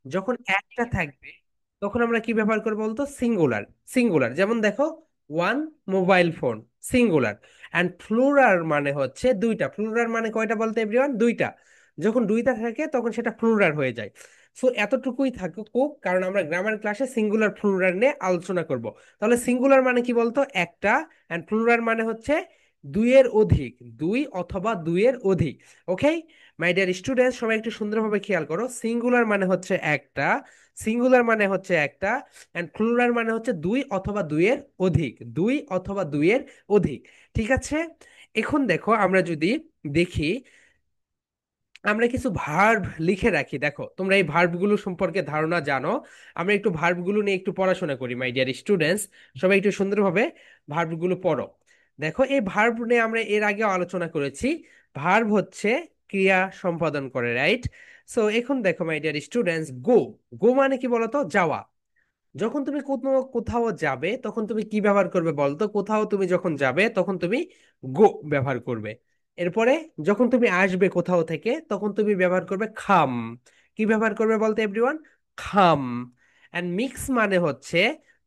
যখন একটা থাকবে তখন আমরা কি ব্যবহার করবো বলতো? সিঙ্গুলার। সিঙ্গুলার, যেমন দেখো, one mobile phone, singular. And plural মানে হচ্ছে দুইটা। প্লুরাল মানে কয়টা বলতো এভরিওয়ান? দুইটা। যখন দুইটা থাকে তখন সেটা প্লুরাল হয়ে যায়। সো এতটুকুই থাকুক, কারণ আমরা গ্রামার ক্লাসে সিঙ্গুলার প্লুরাল নিয়ে আলোচনা করব। তাহলে সিঙ্গুলার মানে কি বলতো? একটা। অ্যান্ড প্লুরাল মানে হচ্ছে দুইয়ের অধিক, দুই অথবা দুইয়ের অধিক। ওকে মাই ডিয়ার স্টুডেন্টস, সবাই একটু সুন্দরভাবে খেয়াল করো। সিঙ্গুলার মানে হচ্ছে একটা, সিঙ্গুলার মানে হচ্ছে একটা, এন্ড প্লুরাল মানে হচ্ছে দুই অথবা দুইয়ের অধিক, দুই অথবা দুইয়ের অধিক। ঠিক আছে। এখন দেখো, আমরা যদি দেখি, আমরা কিছু ভার্ব লিখে রাখি। দেখো, তোমরা এই ভার্বগুলো সম্পর্কে ধারণা জানো। আমরা একটু ভার্বগুলো নিয়ে একটু পড়াশোনা করি মাই ডিয়ার স্টুডেন্টস। সবাই একটু সুন্দরভাবে ভার্বগুলো পড়ো। দেখো, এই ভার্ব নিয়ে আমরা এর আগেও আলোচনা করেছি। ভার্ব হচ্ছে ক্রিয়া সম্পাদন করে, রাইট? সো এখন দেখো মাই ডিয়ার স্টুডেন্টস, গো। গো মানে কি বলতো? যাওয়া। যখন তুমি কোনো কোথাও যাবে তখন তুমি কি ব্যবহার করবে বলতো? কোথাও তুমি যখন যাবে তখন তুমি গো ব্যবহার করবে। এরপরে যখন তুমি আসবে কোথাও থেকে তখন তুমি ব্যবহার করবে খাম। কি ব্যবহার করবে বলতো এভরিওয়ান? খাম। এন্ড মিক্স মানে হচ্ছে,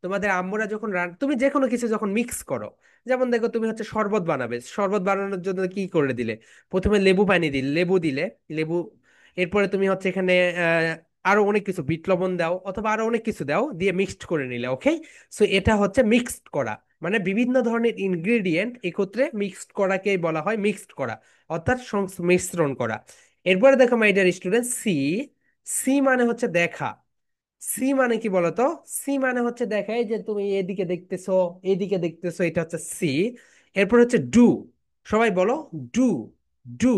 তোমাদের আম্মুরা যখন তুমি যে কোনো কিছু যখন মিক্স করো, যেমন দেখো, তুমি হচ্ছে শরবত বানাবে, শরবত বানানোর জন্য কি করে দিলে? প্রথমে লেবু পানি দিলে, লেবু দিলে, লেবু। এরপরে তুমি হচ্ছে এখানে আরো অনেক কিছু, বিট লবণ দাও অথবা আরো অনেক কিছু দাও, দিয়ে মিক্সড করে নিলে। ওকে, সো এটা হচ্ছে মিক্সড করা। মানে বিভিন্ন ধরনের ইনগ্রেডিয়েন্ট একত্রে মিক্সড করাকেই বলা হয় মিক্সড করা, অর্থাৎ মিশ্রণ করা। এরপরে দেখো my dear student, see. See মানে হচ্ছে দেখা। সি মানে কি বলতো? সি মানে হচ্ছে দেখা। এই যে তুমি এদিকে দেখতেছো, এইদিকে দেখতেছো, এটা হচ্ছে সি। এরপর হচ্ছে ডু। সবাই বলো, ডু। ডু।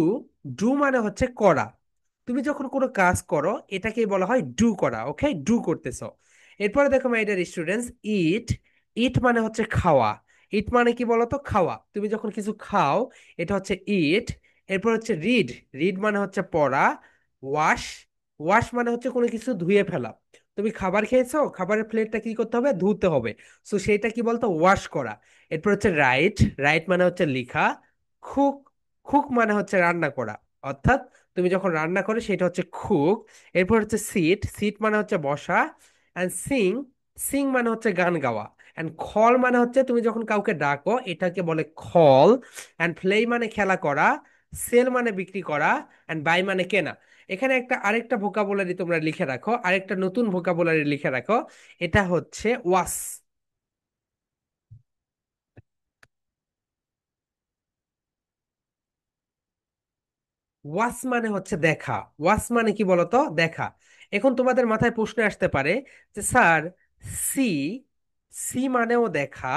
ডু মানে হচ্ছে করা। তুমি যখন কোনো কাজ করো এটাকেই বলা হয় ডু করা। ওকে, ডু করতেছো। এরপরে দেখো মাই ডিয়ার স্টুডেন্টস, ইট। ইট মানে হচ্ছে খাওয়া। ইট মানে কি বলতো? খাওয়া। তুমি যখন কিছু খাও এটা হচ্ছে ইট। এরপর হচ্ছে রিড। রিড মানে হচ্ছে পড়া। ওয়াশ। ওয়াশ মানে হচ্ছে কোনো কিছু ধুয়ে ফেলা। তুমি খাবার খেয়েছো, খাবারের প্লেটটা কি করতে হবে? ধুতে হবে। সো সেটা কি বলতো? ওয়াশ করা। এরপর হচ্ছে রাইট। রাইট মানে হচ্ছে লেখা। কুক। কুক মানে হচ্ছে রান্না করা, অর্থাৎ তুমি যখন রান্না করো সেটা হচ্ছে কুক। এরপর হচ্ছে সিট। সিট মানে হচ্ছে বসা। And sing. সিং মানে হচ্ছে গান গাওয়া। অ্যান্ড কল মানে হচ্ছে তুমি যখন কাউকে ডাকো এটাকে বলে কল। অ্যান্ড প্লে মানে খেলা করা। সেল মানে বিক্রি করা। অ্যান্ড বাই মানে কেনা। এখানে একটা আরেকটা ভোকাবুলারি তোমরা লিখে রাখো, আরেকটা নতুন ভোকাবুলারি লিখে রাখো। এটা হচ্ছে ওয়াস। ওয়াস মানে হচ্ছে দেখা। ওয়াস মানে কি বলতো? দেখা। এখন তোমাদের মাথায় প্রশ্ন আসতে পারে যে স্যার, সি, সি মানেও দেখা,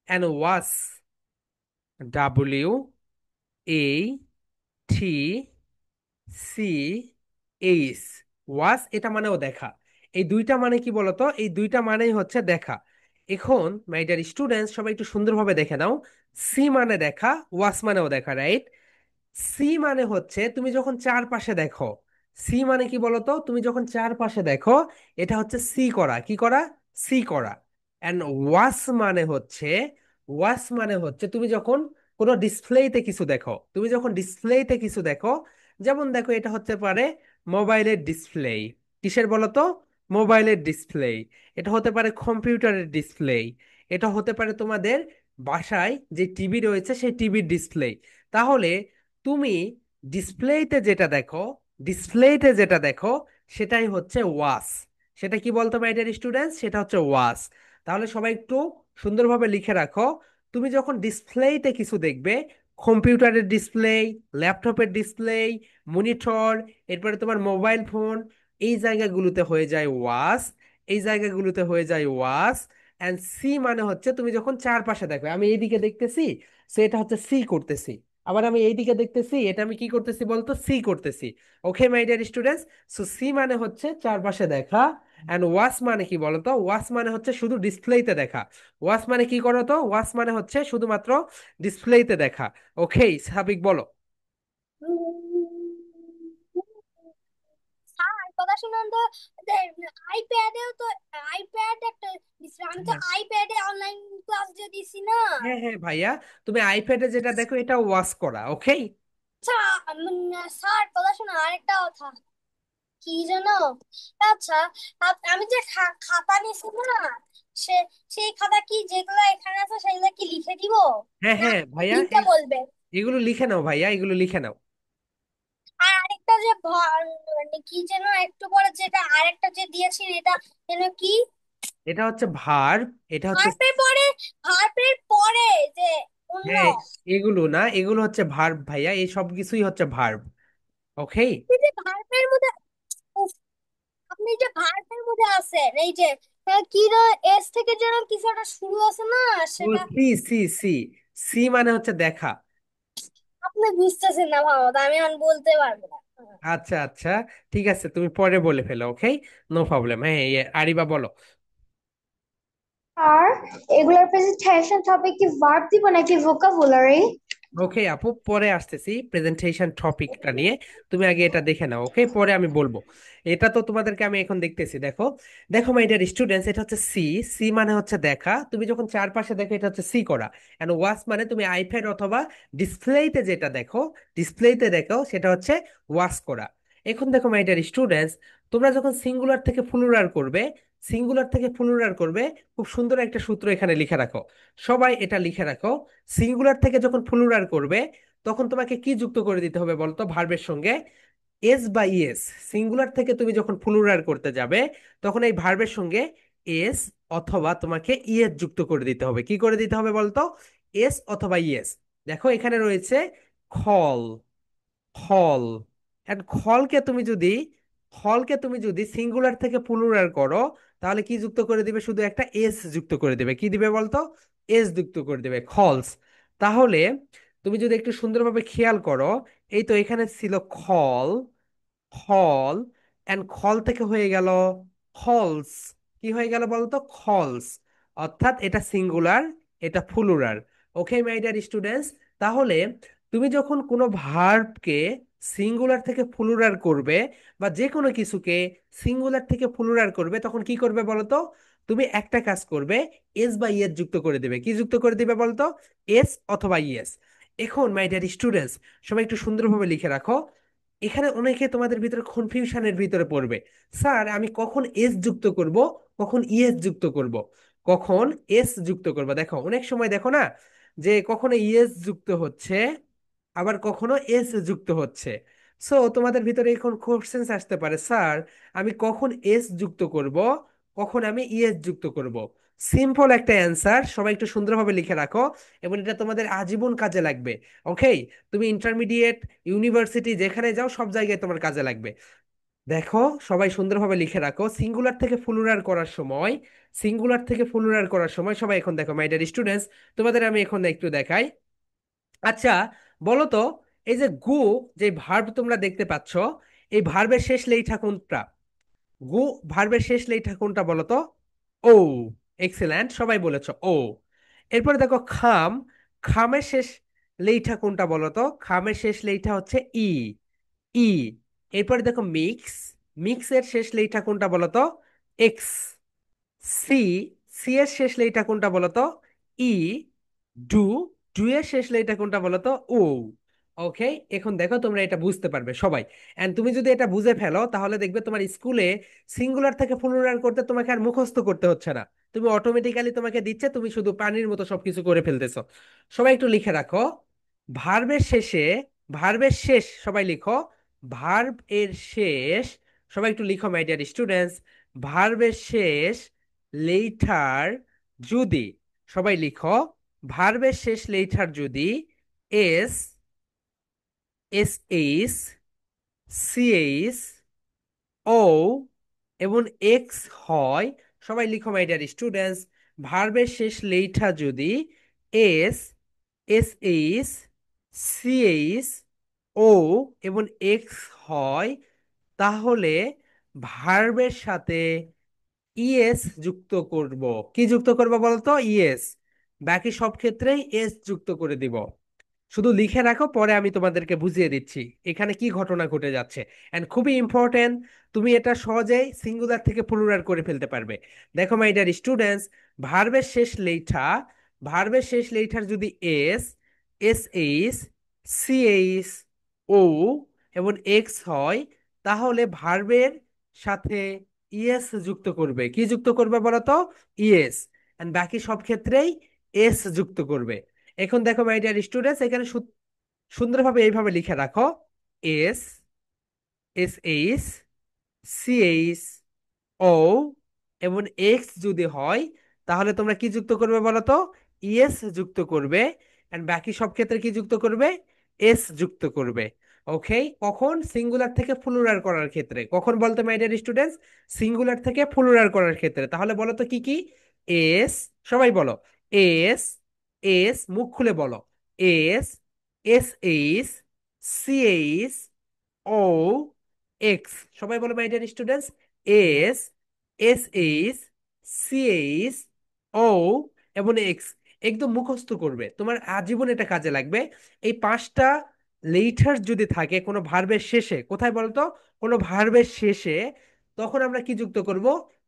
and watch, W A T C H, watch এটা মানেও দেখা। এই দুইটা মানে কি বলতো? এই দুইটা মানেই হচ্ছে দেখা। এখন মাই ডিয়ার স্টুডেন্টস, সবাই একটু সুন্দরভাবে দেখে নাও। সি মানে দেখা, ওয়াস মানেও দেখা, রাইট? সি মানে হচ্ছে তুমি যখন চারপাশে দেখো। সি মানে কি বলতো? তুমি যখন চারপাশে দেখো এটা হচ্ছে সি করা। কি করা? সি করা। এন্ড ওয়াস মানে হচ্ছে, ওয়াস মানে হচ্ছে তুমি যখন কোনো ডিসপ্লেতে কিছু দেখো, তুমি যখন ডিসপ্লেতে কিছু দেখো, যেমন দেখো এটা হতে পারে মোবাইলের ডিসপ্লে। কিসের বলতো? মোবাইলের ডিসপ্লে। এটা হতে পারে কম্পিউটারের ডিসপ্লে। এটা হতে পারে তোমাদের বাসায় যে টিভি রয়েছে সেই টিভির ডিসপ্লে। তাহলে তুমি ডিসপ্লেতে যেটা দেখো, ডিসপ্লেতে যেটা দেখো সেটাই হচ্ছে ওয়াস। সেটা কি বলতো মাই ডিয়ার স্টুডেন্টস? সেটা হচ্ছে ওয়াস। তাহলে সবাই একটু সুন্দরভাবে লিখে রাখো। তুমি যখন ডিসপ্লেতে কিছু দেখবে, কম্পিউটারের ডিসপ্লে, ল্যাপটপের ডিসপ্লে, মনিটর, এরপরে তোমার মোবাইল ফোন, এই জায়গাগুলোতে হয়ে যায় ওয়াস। এই জায়গাগুলোতে হয়ে যায় ওয়াস। অ্যান্ড সি মানে হচ্ছে তুমি যখন চারপাশে দেখো, আমি এইদিকে দেখতেছি, সেটা হচ্ছে সি করতেছি। আবার আমি এইদিকে দেখতেছি, এটা আমি কি করতেছি বলতো? সি করতেছি। Okay my dear students, so see মানে হচ্ছে চারপাশে দেখা। এন্ড ওয়াস মানে কি বলতো? ওয়াস মানে হচ্ছে শুধু ডিসপ্লেতে দেখা। ওয়াস মানে কি করো তো? ওয়াস মানে হচ্ছে শুধুমাত্র ডিসপ্লেতে দেখা। ওকে সাবিক বলো। স্যার কথা শুনুন তো, আইপ্যাডেও তো, আইপ্যাড একটা দিছিল, আমি তো হ্যাঁ, আইপ্যাডে অনলাইন ক্লাস যে দিছি না। হ্যাঁ, হ্যাঁ ভাইয়া, তুমি আইপ্যাডে যেটা দেখো এটা ওয়াস করা। ওকে। আচ্ছা, স্যার কথা শোনো, আরেকটা কথা। কি জানো? আচ্ছা, আমি যে খাতা নিছি না, সে সেই খাতা কি যেগুলো এখানে আছে সেগুলো কি লিখে দিব, হ্যাঁ না হ্যাঁ ভাইয়া, লিখতে বলবে? এগুলো লিখে নাও ভাইয়া, এগুলো লিখে নাও। আর আরেকটা যে মানে কি যেন একটু পরে যেটা আরেকটা যে দিয়েছি এটা যেন কি? এটা হচ্ছে ভার্ব, এটা হচ্ছে, ভার্বের পরে, ভার্বের পরে যে অন্য, হ্যাঁ এগুলো না, এগুলো হচ্ছে ভার্ব ভাইয়া, এই সব কিছুই হচ্ছে ভার্ব। ওকে। এই যে ভার্বের মধ্যে, উফ, আপনি যে ভার্বের মধ্যে আছেন এই যে কি যেন এস থেকে যেন কিছু একটা শুরু আছে না ও সেটা, সি সি সি, সি মানে হচ্ছে দেখা। আপনি বুঝতেছেন না ভালো, আমি আর বলতে পারবো না। আচ্ছা আচ্ছা, ঠিক আছে, তুমি পরে বলে ফেলো, ওকে, নো প্রবলেম। হ্যাঁ আরিবা বলো। আর এগুলোর প্রেজেন্টেশন টপিক কি ভার্ব দিব নাকি ভোকাবুলারি? ওকে আপু, পরে আসতেছি প্রেজেন্টেশন টপিকটা নিয়ে, তুমি আগে এটা দেখে নাও, ওকে, পরে আমি বলবো। এটা তো তোমাদেরকে আমি এখন দেখতেছি, দেখো, দেখো মাই ডিয়ার স্টুডেন্টস, এটা হচ্ছে সি। সি মানে হচ্ছে দেখা, তুমি যখন চারপাশে দেখো এটা হচ্ছে সি করা। এন্ড ওয়াচ মানে তুমি আইপ্যাড অথবা ডিসপ্লেতে যেটা দেখো, ডিসপ্লেতে দেখো সেটা হচ্ছে ওয়াচ করা। এখন দেখো মাই ডিয়ার স্টুডেন্টস, তোমরা যখন সিঙ্গুলার থেকে প্লুরাল করবে, সিঙ্গুলার থেকে প্লুরাল করবে, খুব সুন্দর একটা সূত্র এখানে লিখে রাখো, সবাই এটা লিখে রাখো। সিঙ্গুলার থেকে যখন প্লুরাল করবে, তখন তোমাকে কি যুক্ত করে দিতে হবে বলতো ভার্বের সঙ্গে? এস বা ইএস। সিঙ্গুলার থেকে তুমি যখন প্লুরাল করতে যাবে, তখন এই ভার্বের সঙ্গে এস অথবা তোমাকে ইএস যুক্ত করে দিতে হবে। কি করে দিতে হবে বলতো? এস অথবা ইএস। দেখো এখানে রয়েছে খল, খল। এন্ড খলকে তুমি যদি সিঙ্গুলার থেকে প্লুরাল করো, তাহলে কি যুক্ত করে দিবে? শুধু একটা এস যুক্ত করে দিবে। কি দিবে বলতো? এস যুক্ত করে দিবে, খলস। তাহলে তুমি যদি একটু সুন্দরভাবে খেয়াল করো, এই তো এখানে ছিল খল, খল, এন্ড খল থেকে হয়ে গেল খলস। কি হয়ে গেল বলতো? খলস। অর্থাৎ এটা সিঙ্গুলার, এটা plural. Okay my dear students, তাহলে তুমি যখন কোনো ভার্বকে সিঙ্গুলার থেকে প্লুরাল করবে, বা যে কোনো কিছুকে সিঙ্গুলার থেকে প্লুরাল করবে, তখন কি করবে বলো তো? তুমি একটা কাজ করবে, এস বা ইএস যুক্ত করে দেবে। কি যুক্ত করে দিবে বলতো? এস অথবা ইএস। এখন মাই ডিয়ার স্টুডেন্টস, সবাই একটু সুন্দরভাবে লিখে রাখো। এখানে অনেকে তোমাদের ভিতরে কনফিউশনের ভিতরে পড়বে, স্যার আমি কখন এস যুক্ত করব, কখন ইএস যুক্ত করব, কখন এস যুক্ত করব? দেখো অনেক সময় দেখো না, যে কখনো ইএস যুক্ত হচ্ছে, আবার কখনো এস যুক্ত হচ্ছে। সো তোমাদের ভিতরে এখন কোশ্চেন আসতে পারে, স্যার আমি কখন এস যুক্ত করব, কখন আমি ইএস যুক্ত করব? সিম্পল একটা অ্যান্সার, সবাই একটু সুন্দরভাবে লিখে রাখো, এবং এটা তোমাদের আজীবন কাজে লাগবে। ওকে, তুমি ইন্টারমিডিয়েট, ইউনিভার্সিটি যেখানে যাও সব জায়গায় তোমার কাজে লাগবে। দেখো সবাই সুন্দরভাবে লিখে রাখো, সিঙ্গুলার থেকে প্লুরাল করার সময়, সিঙ্গুলার থেকে প্লুরাল করার সময় সবাই এখন দেখো মাই ডিয়ার স্টুডেন্টস, তোমাদের আমি এখন একটু দেখাই। আচ্ছা বলো তো, এই যে গু, যে ভার্ব তোমরা দেখতে পাচ্ছ, এই ভার্বের শেষ লেইঠা কোনটা? গু ভার্বের শেষ লেইঠা কোনটা বলো তো? ও, এক্সেলেন্ট, সবাই বলেছো ও। এরপরে দেখো খাম, খামের শেষ লেইঠা কোনটা বলো তো? খামের শেষ লেইঠা হচ্ছে ই, ই। এরপরে দেখো মিক্স, মিক্সের শেষ লেইঠা কোনটা বলো তো? এক্স। সি, সি এর শেষ লেইটা কোনটা বলতো? ই। ডু, ডু এর শেষ লেইটা কোনটা বলতো? ও। ওকে, এখন দেখো তোমরা এটা বুঝতে পারবে সবাই। এন্ড তুমি যদি এটা বুঝে ফেলো, তাহলে দেখবে তোমার স্কুলে সিঙ্গুলার থেকে প্লুরাল করতে তোমাকে আর মুখস্থ করতে হচ্ছে না, তুমি অটোমেটিক্যালি তোমাকে দিচ্ছে, তুমি শুধু পানির মতো সবকিছু করে ফেলতেছো। সবাই একটু লিখে রাখো, ভার্বের শেষে, ভার্বের শেষ, সবাই লিখো, ভার্ব এর শেষ, সবাই একটু লিখো মাই ডিয়ার স্টুডেন্টস, ভার্বের শেষ লেইঠার যদি, সবাই লিখো, ভার্বের শেষ লেইঠার যদি S, S H, C H, O এবং এক্স হয়, সবাই লিখো মাই ডিয়ার স্টুডেন্টস, ভার্বের শেষ লেইঠা যদি S, S H, C H, O এবং এক্স হয়, তাহলে ভার্বের সাথে ইএস যুক্ত করব। কি যুক্ত করব বলতো? ইএস। বাকি সব ক্ষেত্রেই এস যুক্ত করে দিব। শুধু লিখে রাখো, পরে আমি তোমাদেরকে বুঝিয়ে দিচ্ছি এখানে কি ঘটনা ঘটে যাচ্ছে। এন্ড খুবই ইম্পর্টেন্ট, তুমি এটা সহজেই সিঙ্গুলার থেকে প্লুরাল করে ফেলতে পারবে। দেখো মাই ডিয়ার স্টুডেন্টস, ভার্বের শেষ লেইঠা, ভার্বের শেষ লেইঠার যদি S, S H, C H, O এবং এক্স হয়, তাহলে ভার্বের সাথে ইএস যুক্ত করবে। কি যুক্ত করবে বলো তো? ইএস। এন্ড বাকি সব ক্ষেত্রেই এস যুক্ত করবে। এখন দেখো মাই ডিয়ার স্টুডেন্টস, এখানে সুন্দরভাবে এইভাবে লিখে রাখো, S, S H, C H, O এবং এক্স যদি হয়, তাহলে তোমরা কি যুক্ত করবে বলো তো? ইএস যুক্ত করবে। এন্ড বাকি সব ক্ষেত্রে কি যুক্ত করবে? এস যুক্ত করবে। ওকে, কখন? সিঙ্গুলার থেকে প্লুরাল করার ক্ষেত্রে। কখন বলতে মাই ডিয়ার স্টুডেন্টস? সিঙ্গুলার থেকে প্লুরাল করার ক্ষেত্রে। তাহলে বলো তো কি কি? এস, সবাই বলো, এস, এস মুখ খুলে বলো, S, S H, C H, O, X. সবাই বলো my dear students, S, S H, C H, O এবং এক্স। একদম মুখস্থ করবে, তোমার আজীবন এটা কাজে লাগবে। এই পাঁচটা লেটার যদি থাকে কোনো ভার্বের শেষে, কোথায় বলতো? কোনো ভার্বের শেষে, তখন আমরা কি যুক্ত করব?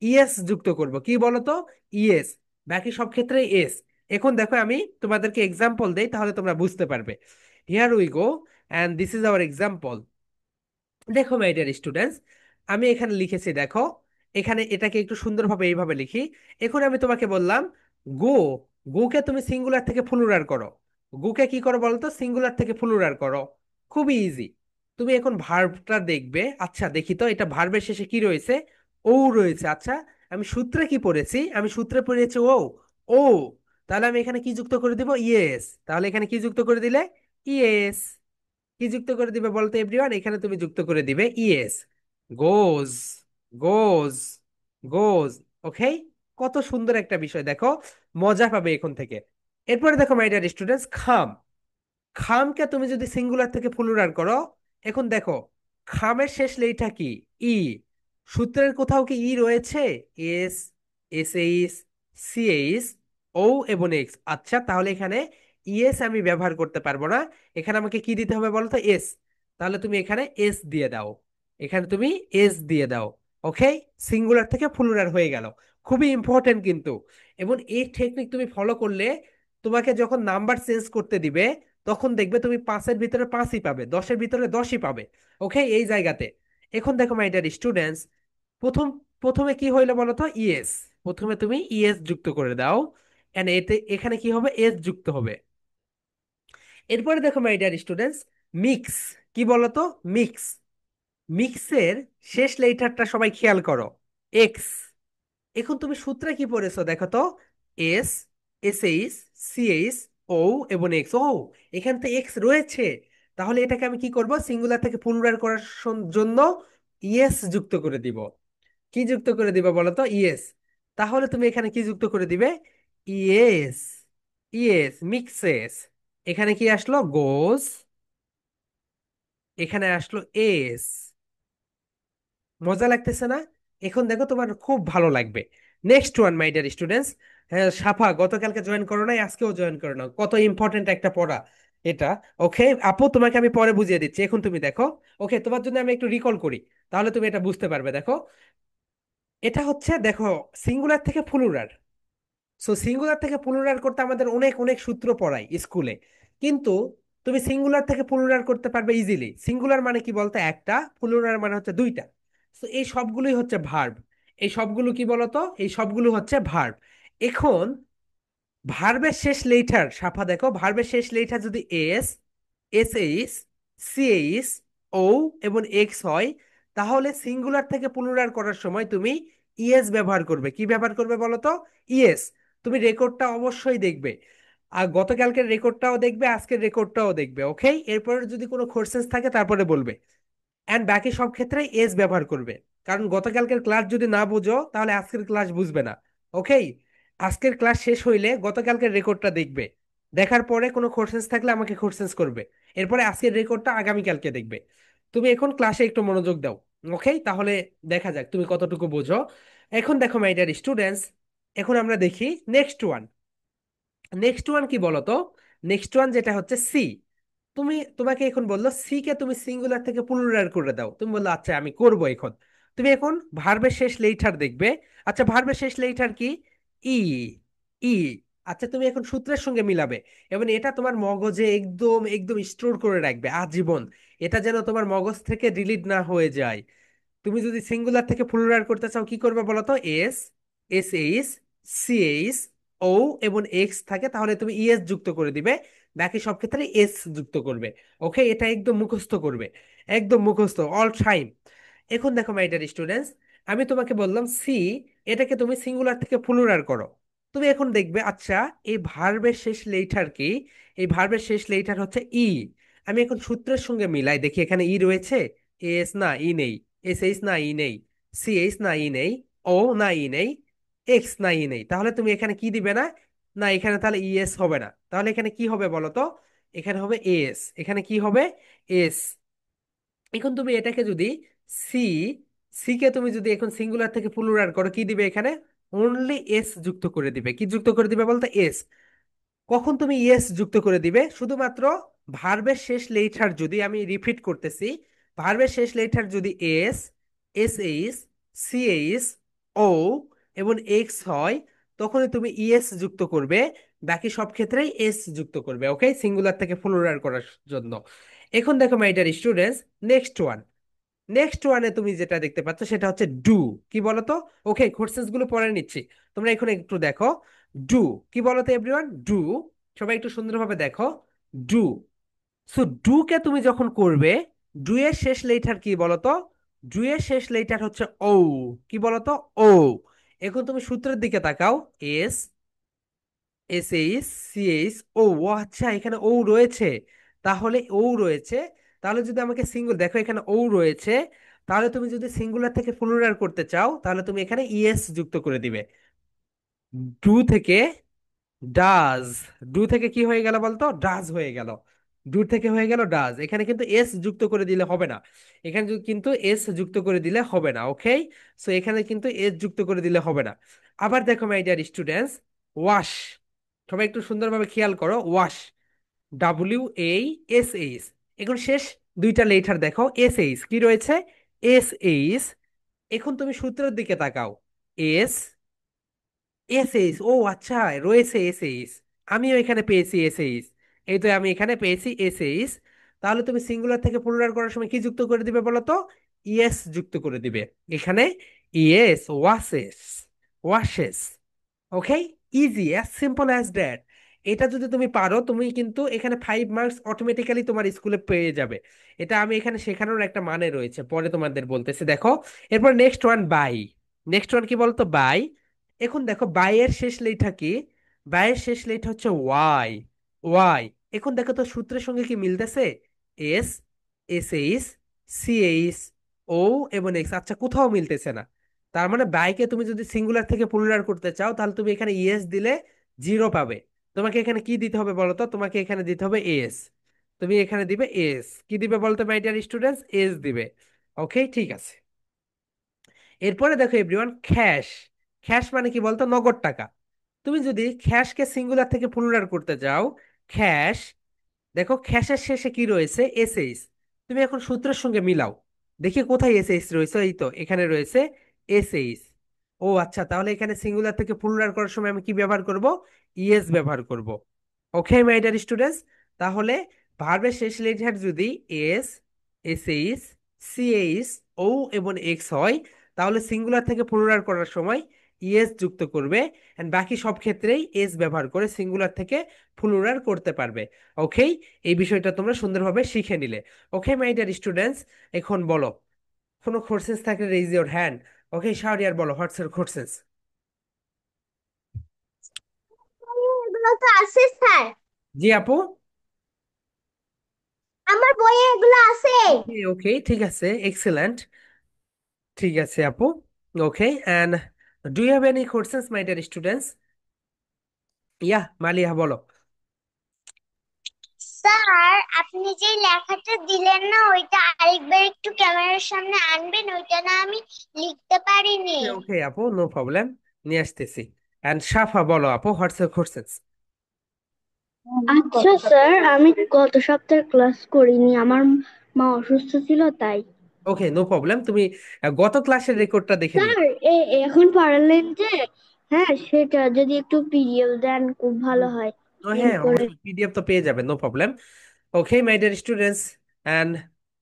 ইএস যুক্ত করব। কি বলতো? ইএস। বাকি সব ক্ষেত্রে এস। এখন দেখো আমি তোমাদেরকে এক্সাম্পল দেই, তাহলে তোমরা বুঝতে পারবে। Here we go, and this is our example. দেখো মাই ডিয়ার স্টুডেন্টস, আমি এখানে লিখেছি, দেখো এখানে এটাকে একটু সুন্দরভাবে এইভাবে লিখি। এখন আমি তোমাকে বললাম গো, গোকে তুমি সিঙ্গুলার থেকে প্লুরাল করো। গোকে কি করো বলতো? সিঙ্গুলার থেকে প্লুরাল করো। খুবই ইজি। তুমি এখন ভার্বটা দেখবে। আচ্ছা দেখি তো, এটা ভার্বের শেষে কি রয়েছে? ও রয়েছে। আচ্ছা, আমি সূত্রে কি পড়েছি? আমি সূত্রে পড়েছি ও। ও, তাহলে আমি এখানে কি যুক্ত করে দিব? ইয়েস। তাহলে এখানে কি যুক্ত করে দিলে? ইয়েস। কি যুক্ত করে দিবে বলতো এভরিওয়ান? এখানে তুমি যুক্ত করে দিবে ইএস। গোজ, গোজ, গোজ। ওকে, কত সুন্দর একটা বিষয় দেখো, মজা পাবে এখন থেকে। এরপরে দেখো মাই ডিয়ার স্টুডেন্টস, খাম। খামকে তুমি যদি সিঙ্গুলার থেকে প্লুরাল করো, এখন দেখো খামের শেষ লেটা কি? ই। সূত্রের কোথাও কি ই রয়েছে? S, S H, C H, O এবং এক্স। আচ্ছা, তাহলে এখানে ইএস আমি ব্যবহার করতে পারবো না। এখানে আমাকে কি দিতে হবে বলো তো? এস। তাহলে তুমি এখানে এস দিয়ে দাও। এখানে তুমি এস দিয়ে দাও। ওকে, সিঙ্গুলার থেকে প্লুরাল হয়ে গেল। খুবই ইম্পর্টেন্ট কিন্তু। এবং এই টেকনিক তুমি ফলো করলে, তোমাকে যখন নাম্বার চেঞ্জ করতে দিবে, তখন দেখবে তুমি 5-এর ভিতরে 5ই পাবে, 10-এর ভিতরে 10ই পাবে। ওকে, এই জায়গাতে। এখন দেখো মাই ডিয়ার স্টুডেন্টস, প্রথম প্রথমে কি হইলো বলো তো? ইএস। প্রথমে তুমি ইএস যুক্ত করে দাও, এন্ড এতে এখানে কি হবে? এস যুক্ত হবে। এরপরে দেখো মাই ডিয়ার স্টুডেন্টস, মিক্স। কি বলো তো? মিক্স। মিক্সের শেষ লেটারটা সবাই খেয়াল করো, এক্স। এখন তুমি সূত্রে কি পড়েছো দেখো তো? S, S H, C H, O এবং এক্স। ও, এখান থেকে এক্স রয়েছে। তাহলে এটাকে আমি কি করব? সিঙ্গুলার থেকে প্লুরাল করার জন্য ইএস যুক্ত করে দিব। কি যুক্ত করে দিবে বলো তো? ইএস। তাহলে তুমি এখানে কি যুক্ত করে দিবে? Es, es mixes. এখানে কি আসলো? গোস। এখানে আসলো এস। মজা লাগতেছে না? এখন দেখো তোমার খুব ভালো লাগবে। নেক্সট ওয়ান মাই ডিয়ার স্টুডেন্টস। হ্যাঁ সাফা, গতকালকে জয়েন করো নাই, আজকেও জয়েন করো না, কত ইম্পর্টেন্ট একটা পড়া এটা। ওকে আপু, তোমাকে আমি পরে বুঝিয়ে দিচ্ছি, এখন তুমি দেখো। ওকে, তোমার জন্য আমি একটু রিকল করি, তাহলে তুমি এটা বুঝতে পারবে। দেখো, এটা হচ্ছে, দেখো, সিঙ্গুলার থেকে প্লুরাল। সো সিঙ্গুলার থেকে প্লুরাল করতে আমাদের অনেক অনেক সূত্র পড়াই স্কুলে, কিন্তু তুমি সিঙ্গুলার থেকে প্লুরাল করতে পারবে ইজিলি। সিঙ্গুলার মানে কি বলতো? একটা। প্লুরাল মানে হচ্ছে দুইটা। তো এই সবগুলোই হচ্ছে ভার্ব। এই সবগুলো কি বলতো? এই সবগুলো হচ্ছে ভার্ব। এখন ভার্বের শেষ লেটার, সাফা দেখো, ভার্বের শেষ লেটার যদি S, S H, C H, O এবং এক্স হয়, তাহলে সিঙ্গুলার থেকে প্লুরাল করার সময় তুমি ইএস ব্যবহার করবে। কি ব্যবহার করবে বলো তো? ইএস। তুমি রেকর্ডটা অবশ্যই দেখবে, আর গতকালকের রেকর্ডটাও দেখবে, আজকের রেকর্ডটাও দেখবে। ওকে, এরপরে যদি কোনো কোশ্চেন থাকে তারপরে বলবে। অ্যান্ড বাকি সব ক্ষেত্রে এস ব্যবহার করবে, কারণ গতকালকের ক্লাস যদি না বুঝো তাহলে আজকের ক্লাস বুঝবে না। ওকে, আজকের ক্লাস শেষ হইলে গতকালকের রেকর্ডটা দেখবে। দেখার পরে কোনো কোশ্চেন্স থাকলে আমাকে কোশ্চেন্স করবে। এরপরে আজকের রেকর্ডটা আগামীকালকে দেখবে। তুমি এখন ক্লাসে একটু মনোযোগ দাও। ওকে, তাহলে দেখা যাক তুমি কতটুকু বোঝো। এখন দেখো মাই ডিয়ার স্টুডেন্টস, এখন আমরা দেখি নেক্সট ওয়ান। নেক্সট ওয়ান কি বলতো? নেক্সট ওয়ান যেটা হচ্ছে সি। তোমাকে এখন বললো সি কে তুমি সিঙ্গুলার থেকে প্লুরাল করে দাও। তুমি বললো আচ্ছা আমি করব এখন। তুমি এখন ভার্বের শেষ লেটার দেখবে। আচ্ছা, ভার্বের শেষ লেটার কি? ই, ই। আচ্ছা, তুমি এখন সূত্রের সঙ্গে মিলাবে এবং এটা তোমার মগজে একদম একদম স্টোর করে রাখবে আজীবন। এটা যেন তোমার মগজ থেকে ডিলিট না হয়ে যায়। তুমি যদি সিঙ্গুলার থেকে প্লুরাল করতে চাও কি করবে বলো তো? এস, এস এইচ, সিএইচ, ও এবং এক্স থাকে, তাহলে তুমি ইএস যুক্ত করে দিবে, বাকি সব ক্ষেত্রে এস যুক্ত করবে। ওকে, এটা একদম মুখস্থ করবে, একদম মুখস্থ অল টাইম। এখন দেখো মাই ডিয়ার স্টুডেন্টস, আমি তোমাকে বললাম সি, এটাকে তুমি সিঙ্গুলার থেকে প্লুরাল করো। তুমি এখন দেখবে আচ্ছা এই ভার্বের শেষ লেটার কি? এই ভার্বের শেষ লেটার হচ্ছে ই। আমি এখন সূত্রের সঙ্গে মিলাই দেখি, এখানে ই রয়েছে? এস না, ই নেই। এস এইচ না, ই নেই। সিএইচ না, ই নেই। ও না, ই নেই। এক্স না, ই নেই। তাহলে তুমি এখানে কি দিবে না? না, এখানে তাহলে ইএস হবে না, তাহলে এখানে কি হবে বলো তো? এখানে হবে এস। এখানে কি হবে? এস। এখন তুমি এটাকে যদি সি, সি কে তুমি যদি এখন সিঙ্গুলার থেকে প্লুরাল করো কি দিবে এখানে? অনলি এস যুক্ত করে দিবে। কি যুক্ত করে দিবে বলতে? এস। কখন তুমি ইয়েস যুক্ত করে দিবে? শুধুমাত্র ভার্বের শেষ লেটার যদি, আমি রিপিট করতেছি, ভার্বের শেষ লেটার যদি এস, এস এইচ, সিএইচ, ও এবং এক্স হয়, তখনই তুমি ইএস যুক্ত করবে। বাকি সব ক্ষেত্রেই এস যুক্ত করবে। ওকে, সিঙ্গুলার থেকে প্লুরাল করার জন্য। এখন দেখো my dear students, next one. Next ওয়ানে তুমি যেটা দেখতে পাচ্ছ সেটা হচ্ছে ডু। কি বলতো? ওকে, কোর্সেস গুলো পড়ে নিচ্ছি, তোমরা এখন একটু দেখো। ডু কি বলতো এভরিওয়ান? ডু, সবাই একটু সুন্দরভাবে দেখো। ডু, সো ডু কে তুমি যখন করবে, ডু এর শেষ লেটার কি বলতো? ডু এর শেষ লেটার হচ্ছে ও। কি বলতো? ও। এখন তুমি সূত্রের দিকে তাকাও। এস, এস এইচ, সিএইচ, ও। ও আচ্ছা, এখানে ও রয়েছে। তাহলে ও রয়েছে, তাহলে যদি আমাকে সিঙ্গুল, দেখো এখানে ও রয়েছে, তাহলে তুমি যদি সিঙ্গুলার থেকে প্লুরাল করতে চাও তাহলে তুমি এখানে ইএস যুক্ত করে দিবে। ডু থেকে ডাজ, ডু থেকে কি হয়ে গেল বলতো? ডাজ হয়ে গেল। ডু থেকে হয়ে গেল ডাজ। এখানে কিন্তু এস যুক্ত করে দিলে হবে না, এখানে কিন্তু এস যুক্ত করে দিলে হবে না। ওকে, সো এখানে কিন্তু এস যুক্ত করে দিলে হবে না। আবার দেখো মাই ডিয়ার স্টুডেন্টস, ওয়াশ, সবাই একটু সুন্দরভাবে খেয়াল করো। Wash, WASH। এখন শেষ দুইটা লেটার দেখো, এস এইচ কি রয়েছে? S H. এখন তুমি সূত্রের দিকে তাকাও। এস, এস এইচ, ও আচ্ছা, রয়েছে এস এইচ। আমিও এখানে পেয়েছি এস এইচ। এই তো আমি এখানে পেয়েছি এস এইচ। তাহলে তুমি সিঙ্গুলার থেকে প্লুরাল করার সময় কি যুক্ত করে দিবে বলো তো? ইএস যুক্ত করে দিবে এখানে। Es, washes, washes. Okay, easy, as simple as that. এটা যদি তুমি পারো, তুমি কিন্তু এখানে 5 মার্কস অটোমেটিক্যালি তোমার স্কুলে পেয়ে যাবে। এটা আমি এখানে শেখানোর একটা মানে রয়েছে, পরে তোমাদের বলতেছি। দেখো এরপর next one, by. Next one কি বলতো? বাই। এখন দেখো বাই এর শেষ লেটা কি? বাই এর শেষ লেটা হচ্ছে ওয়াই। ওয়াই। এখন দেখো তো সূত্রের সঙ্গে কি মিলতেছে? এস, এস এইচ, সিএইচ, ও এবং এক্স। আচ্ছা, কোথাও মিলতেছে না। তার মানে বাইকে তুমি যদি সিঙ্গুলার থেকে প্লুরাল করতে চাও তাহলে তুমি এখানে ইএস দিলে জিরো পাবে। তোমাকে এখানে কি দিতে হবে বলো তো? তোমাকে এখানে দিতে হবে এস। তুমি এখানে দিবে এস। কি দিবে বলতো মাই ডিয়ার স্টুডেন্টস? এস দিবে। ওকে, ঠিক আছে। এরপরে দেখো এভরিওয়ান, ক্যাশ। ক্যাশ মানে কি বলতো? নগদ টাকা। তুমি যদি ক্যাশকে সিঙ্গুলার থেকে প্লুরাল করতে চাও, ক্যাশ, দেখো খ্যাসের শেষে কি রয়েছে? S H. তুমি এখন সূত্রের সঙ্গে মিলাও, দেখি কোথায় এস এইচ রয়েছে। এই তো এখানে রয়েছে এস এইচ। ও আচ্ছা, তাহলে এখানে সিঙ্গুলার থেকে প্লুরাল করার সময় আমি কি ব্যবহার করব? ইএস ব্যবহার করব। ওকে মাই ডিয়ার স্টুডেন্টস, তাহলে ভার্বের শেষ লেটার যদি এস, এস এইচ, সিএইচ, ও এবং এক্স হয়, তাহলে সিঙ্গুলার থেকে প্লুরাল করার সময় ইএস যুক্ত করবে। এন্ড বাকি সব ক্ষেত্রেই এস ব্যবহার করে সিঙ্গুলার থেকে প্লুরাল করতে পারবে। ওকে, এই বিষয়টা তোমরা সুন্দরভাবে শিখে নিলে। ওকে মাই ডিয়ার স্টুডেন্টস, এখন বলো, কোনো কোর্সেস থাকলে রেইজ ইওর হ্যান্ড। ওকে শাহরিয়ার, বলো হোয়াটস ইওর কোর্সেস? এগুলো তো আছে স্যার, জি আপু। আমার বইয়ে এগুলো আছে। ওকে ওকে, ঠিক আছে, এক্সেলেন্ট। ঠিক আছে আপু। Okay, and do you have any courses my dear students? Yeah Maliya, বলো। স্যার, আপনি যে লেখাটা দিলেন না ওইটা আরেকবার একটু ক্যামেরার সামনে আনবেন, ওইটা না আমি লিখতে পারিনি। ওকে ওকে আপু, নো প্রবলেম, নিয়ে আসতেছি। অ্যান্ড সাফা, বলো আপু হোয়াটস ইওর কোর্সেস? আচ্ছা স্যার, আমি গত সপ্তাহে ক্লাস করিনি, আমার মা অসুস্থ ছিল তাই। ওকে, নো প্রবলেম, তুমি গত ক্লাসের রেকর্ডটা দেখে নিও। স্যার, এখন পড়ালেন যে, হ্যাঁ সেটা যদি একটু পিডিএফ দেন খুব ভালো হয়, ও প্রিন্ট হ্যাঁ, করে। অবশ্যই পিডিএফ তো পেয়ে যাবেন, no problem. Okay my dear students, and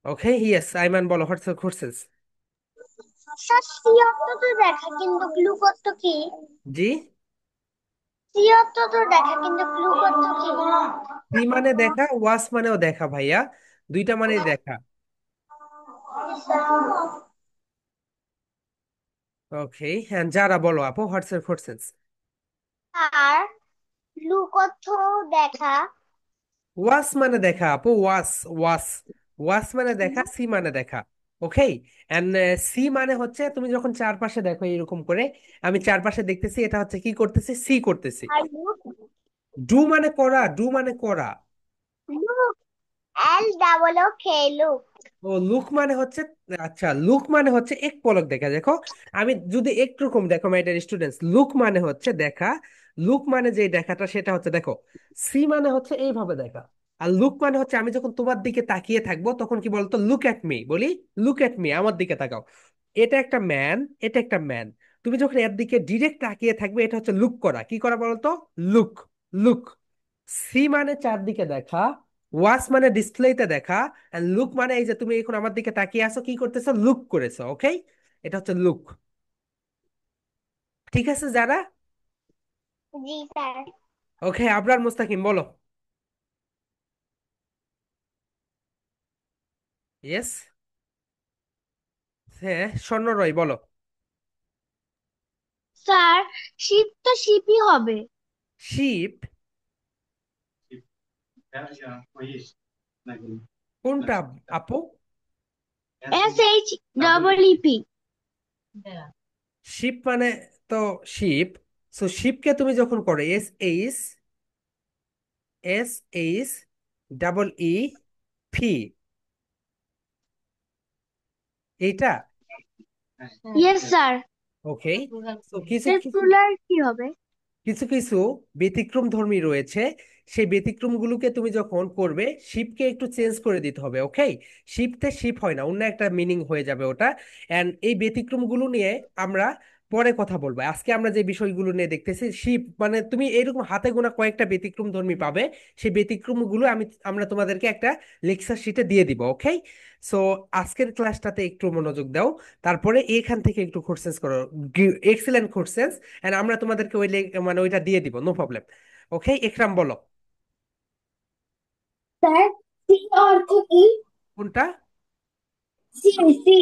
okay, yes, Aiman বলো, হোয়াটস কোর্সেস। স্যার সি অর্থ তো দেখা কিন্তু ক্লু করত কি? জি। সি অর্থ তো দেখা কিন্তু ক্লু করত কি? সি মানে দেখা, ওয়াস মানেও দেখা ভাইয়া, দুইটা মানেই দেখা। ওকে, হ্যাঁ, যারা বলো আপু, হোয়াটস কোর্সেস। আর ক্লু করত দেখা। ওয়াস মানে দেখা আপু, ওয়াস, ওয়াস। ওয়াস মানে দেখা, সি মানে দেখা। ওকে। এন্ড সি মানে হচ্ছে তুমি যখন চারপাশে দেখো এরকম করে, আমি চারপাশে দেখতেছি, এটা হচ্ছে কি করতেছি, সি করতেছি। আর লুক, ডু মানে করা, ডু মানে করা। লুক, এল ডাবল ও কে, লুক। ও, লুক মানে হচ্ছে, আচ্ছা, লুক মানে হচ্ছে এক পলক দেখা, দেখো। আমি যদি একটু কম, দেখো মাই ডিয়ার স্টুডেন্টস, লুক মানে হচ্ছে দেখা। লুক মানে যে দেখাটা সেটা হচ্ছে দেখো। সি মানে হচ্ছে এইভাবে দেখা। আর লুক মানে হচ্ছে আমি যখন তোমার দিকে তাকিয়ে থাকবো তখন কি বলতো, লুক অ্যাট মি বলি। লুক অ্যাট মি, আমার দিকে তাকাও। এটা একটা ম্যান, এটা একটা ম্যান। তুমি যখন এর দিকে ডিরেক্ট তাকিয়ে থাকবে, এটা হচ্ছে লুক করা। কি করা বলতো? লুক। লুক। সি মানে চারদিকে দেখা, ওয়াচ মানে ডিসপ্লেতে দেখা, এন্ড লুক মানে এই যে তুমি এখন আমার দিকে তাকিয়ে আছো, কি করতেছো, লুক করেছো। ওকে, এটা হচ্ছে লুক। ঠিক আছে যারা। জি স্যার। ওকে, আবরার মুস্তাকিম বলো। ইয়েস। হ্যাঁ, স্বর্ণ রয় বলো। স্যার শিপ তো শিপই হবে। শিপ? কোনটা আপু? SHEEP। শিপ মানে তো শিপ। সো শিপকে তুমি যখন করো SHEEP, এইটা। Yes sir. ওকে। তো কিছু এর কিছু প্লুরাল কি হবে? কিছু কিছু ব্যতিক্রম ধর্মী রয়েছে। সেই ব্যতিক্রমগুলোকে তুমি যখন করবে, শিপকে একটু চেঞ্জ করে দিতে হবে। ওকে। শিপতে শিপ হয় না, অন্য একটা মিনিং হয়ে যাবে ওটা। এন্ড এই ব্যতিক্রমগুলো নিয়ে আমরা পরে কথা বলবো। আজকে আমরা যে বিষয়গুলো নিয়ে দেখতেছি, শিপ মানে তুমি এরকম হাতে গোনা কয়েকটা ব্যতিক্রম ধর্মী পাবে। সেই ব্যতিক্রমগুলো আমরা তোমাদেরকে একটা লেকচার শিটে দিয়ে দিব। ওকে। সো আজকের ক্লাসটাতে একটু মনোযোগ দাও, তারপরে এখান থেকে একটু কোর্সেস করো। Excellent courses. এন্ড আমরা তোমাদেরকে ওই মানে ওইটা দিয়ে দিব, নো প্রবলেম। ওকে, একরাম বলো। স্যার সি অর্থ কি? কোনটা? C, C.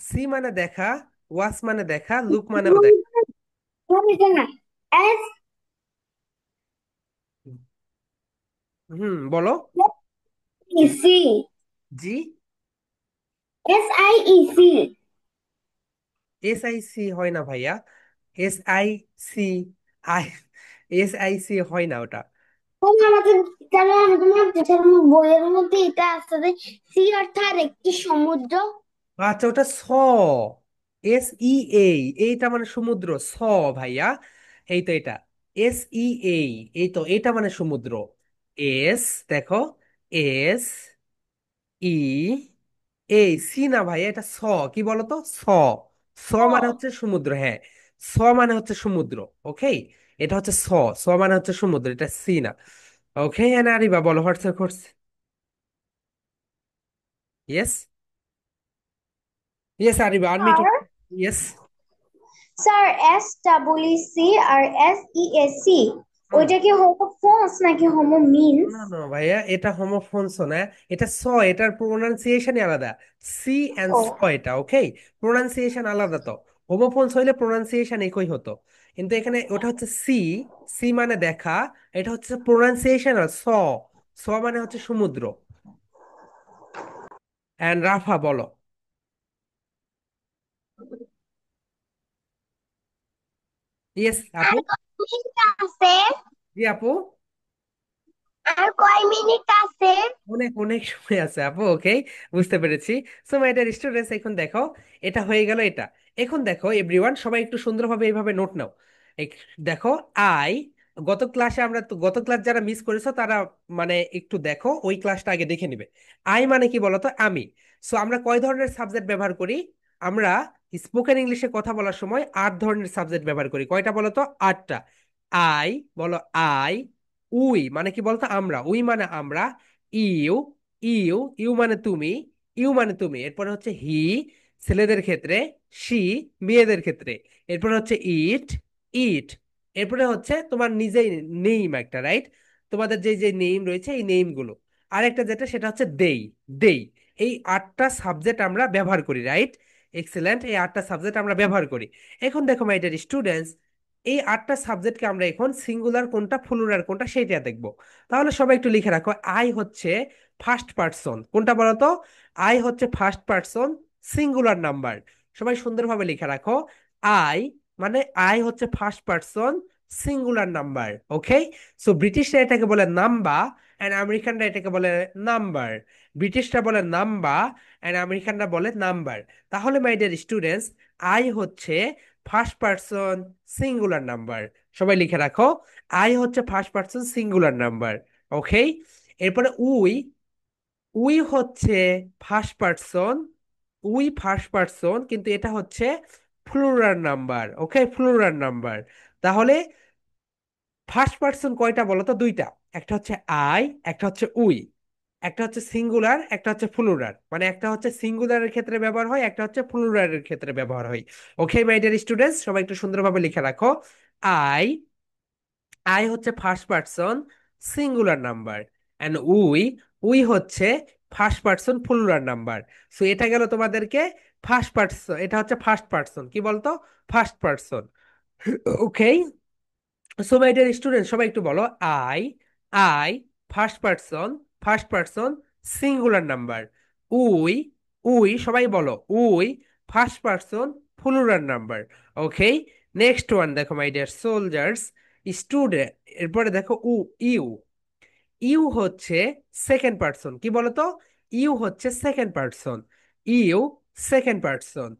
সি মানে দেখা, ওয়াস মানে দেখা, লুক মানেও দেখা। এটা না, এস হুম, বলো। E C, G. S I E C. SIC হয় না ভাইয়া। SIC, আই, SIC হয় না ওটা। আমাদের কেন তোমার যেটা বইয়ের মধ্যে এটা আছে যে সি অর্থাৎ একটি সমুদ্র। আচ্ছা, ওটা SEA, এইটা মানে সমুদ্র। স, ভাইয়া। এই তো এটা, SEA, এই তো এটা মানে সমুদ্র। এস, দেখো, SEA, সি না ভাইয়া, এটা স। কি বলতো, স। স মানে হচ্ছে সমুদ্র, হ্যাঁ। স মানে হচ্ছে সমুদ্র। ওকে। এটা হচ্ছে স। স মানে হচ্ছে সমুদ্র, এটা সি না। ওকে, হ্যাঁ, আরিবা বলো, WhatsApp course. Yes. Yes Ariba, unmuted. Sir, yes. Sir SEEC আর SEAC, ওইটা কি হোমোফোনস নাকি হোমোমিনস? না না ভাইয়া, এটা হোমোফোনস না। এটা স, এটার প্রোনাউন্সিয়েশনই আলাদা। সি এন্ড ও, স, এটা ওকে। প্রোনাউন্সিয়েশন আলাদা তো। হোমোফোনস হইলে প্রোনাউন্সিয়েশন একই হতো। কিন্তু এখানে ওটা হচ্ছে সি। সি মানে দেখা। এটা হচ্ছে প্রোনাউন্সিয়েশন আর স। স মানে হচ্ছে সমুদ্র। এন্ড রাফা বলো। ইয়েস আপু। আর কয় মিনিট আছে? জি আপু। আর কয় মিনিট আছে? অনেক অনেক সময় আছে আপু। ওকে, বুঝতে পেরেছি। সো মাই ডিয়ার স্টুডেন্টস, এখন দেখো, এটা হয়ে গেল এটা। এখন দেখো এভরিওয়ান, সবাই একটু সুন্দরভাবে এইভাবে নোট নাও। দেখো, আই, গত ক্লাস যারা মিস করেছো তারা মানে একটু দেখো, ওই ক্লাসটা আগে দেখে নিবে। আই মানে কি বলতো, আমি। সো আমরা কয় ধরনের সাবজেক্ট ব্যবহার করি? আমরা স্পোকেন ইংলিশে কথা বলার সময় 8 ধরনের সাবজেক্ট ব্যবহার করি। কয়টা বলতো? 8টা। আই, বলো আই। উই মানে কি বলতো, আমরা। উই মানে আমরা। ইউ, ইউ মানে তুমি। ইউ মানে তুমি, এরপরে হচ্ছে হি ছেলেদের ক্ষেত্রে, সি মেয়েদের ক্ষেত্রে, এরপরে হচ্ছে ইট ইট, এরপরে হচ্ছে তোমার নিজেই নেম একটা, রাইট? তোমাদের যে যে নেম রয়েছে এই নেম গুলো, আরেকটা যেটা সেটা হচ্ছে দেই দেই। এই 8টা সাবজেক্ট আমরা ব্যবহার করি, রাইট? এক্সেলেন্ট, এই 8টা সাবজেক্ট আমরা ব্যবহার করি। এখন দেখো মাই ডিয়ার স্টুডেন্টস, এই 8টা সাবজেক্টকে আমরা এখন সিঙ্গুলার কোনটা প্লুরাল কোনটা সেটা দেখবো। তাহলে সবাই একটু লিখে রাখো, আই হচ্ছে ফার্স্ট পার্সন, কোনটা বলো তো? আই হচ্ছে ফার্স্ট পার্সন সিঙ্গুলার নাম্বার। সবাই সুন্দরভাবে লিখে রাখো, আই মানে আই হচ্ছে first person singular number. Okay, so ব্রিটিশরা এটাকে বলে নাম্বার এন্ড আমেরিকানরা এটাকে বলে নাম্বার। ব্রিটিশরা বলে নাম্বার এন্ড আমেরিকানরা বলে নাম্বার। তাহলে মাই ডিয়ার স্টুডেন্টস, আই হচ্ছে ফার্স্ট পার্সন সিঙ্গুলার নাম্বার। সবাই লিখে রাখো, আই হচ্ছে first person singular number. Okay, এরপরে উই, উই হচ্ছে first person, we first person কিন্তু এটা হচ্ছে প্লুরাল নাম্বার। ওকে, প্লুরাল নাম্বার। তাহলে ফার্স্ট পার্সন কয়টা বলো তো? দুইটা, একটা হচ্ছে আই, একটা হচ্ছে উই। একটা হচ্ছে সিঙ্গুলার, একটা হচ্ছে প্লুরাল, মানে একটা হচ্ছে সিঙ্গুলারের ক্ষেত্রে ব্যবহার হয়, একটা হচ্ছে প্লুরালের ক্ষেত্রে ব্যবহার হয়। ওকে মাই ডিয়ার স্টুডেন্টস, সবাই একটু সুন্দরভাবে লিখে রাখো, আই আই হচ্ছে first person singular number, and we, we হচ্ছে first person plural number. So এটা গেল তোমাদেরকে ফার্স্ট পার্সন, এটা হচ্ছে ফার্স্ট পার্সন, কি বলতো? First person. Okay, so my dear student, সবাই একটু বলো, I I first person, first person singular number. We we, সবাই বলো, we first person plural number. Okay, next one দেখো মাই ডিয়ার সোলজার্স, স্টুডেন্ট। এরপরে দেখো ইউ, ইউ হচ্ছে second person, কি বলতো? ইউ হচ্ছে second person, you second person.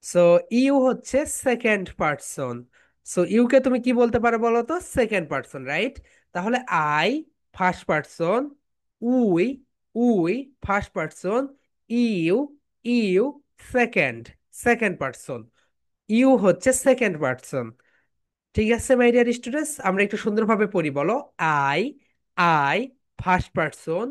So you হচ্ছে সেকেন্ড পার্সন। সো ইউকে তুমি কি বলতে পারো বলো তো? Second person, right? তাহলে I first person, we we first person, you you second second person, you হচ্ছে সেকেন্ড পার্সন। ঠিক আছে মাই ডিয়ার স্টুডেন্টস, আমরা একটু সুন্দরভাবে পড়ি, বলো, I I first person,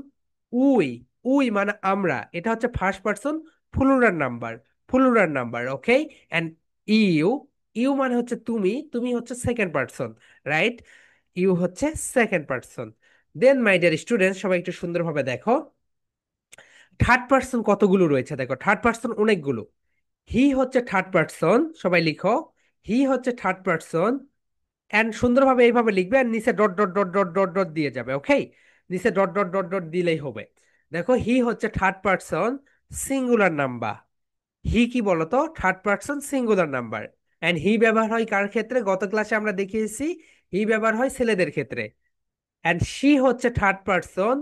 we we মানে আমরা, এটা হচ্ছে first person plural number, plural number. Okay, and you, you মানে হচ্ছে তুমি, তুমি হচ্ছে সেকেন্ড পার্সন, রাইট? ইউ হচ্ছে second person. Then my dear students, সবাই একটু সুন্দরভাবে দেখো, থার্ড পার্সন কতগুলো রয়েছে দেখো, থার্ড পার্সন অনেকগুলো। হি হচ্ছে থার্ড পার্সন, সবাই লিখো, হি হচ্ছে থার্ড পার্সন। এন্ড সুন্দরভাবে এইভাবে লিখবে, আর নিচে dot dot dot dot dot dot দিয়ে যাবে। ওকে, নিচে ডট ডট ডট ডট দিলেই হবে। দেখো, হি হচ্ছে third person singular number. He কি বলতো? Third person singular number. And he ব্যবহার হয় কার ক্ষেত্রে? গত ক্লাসে আমরা দেখিয়েছি, হি ব্যবহার হয় ছেলেদের ক্ষেত্রে। এন্ড শি হচ্ছে third person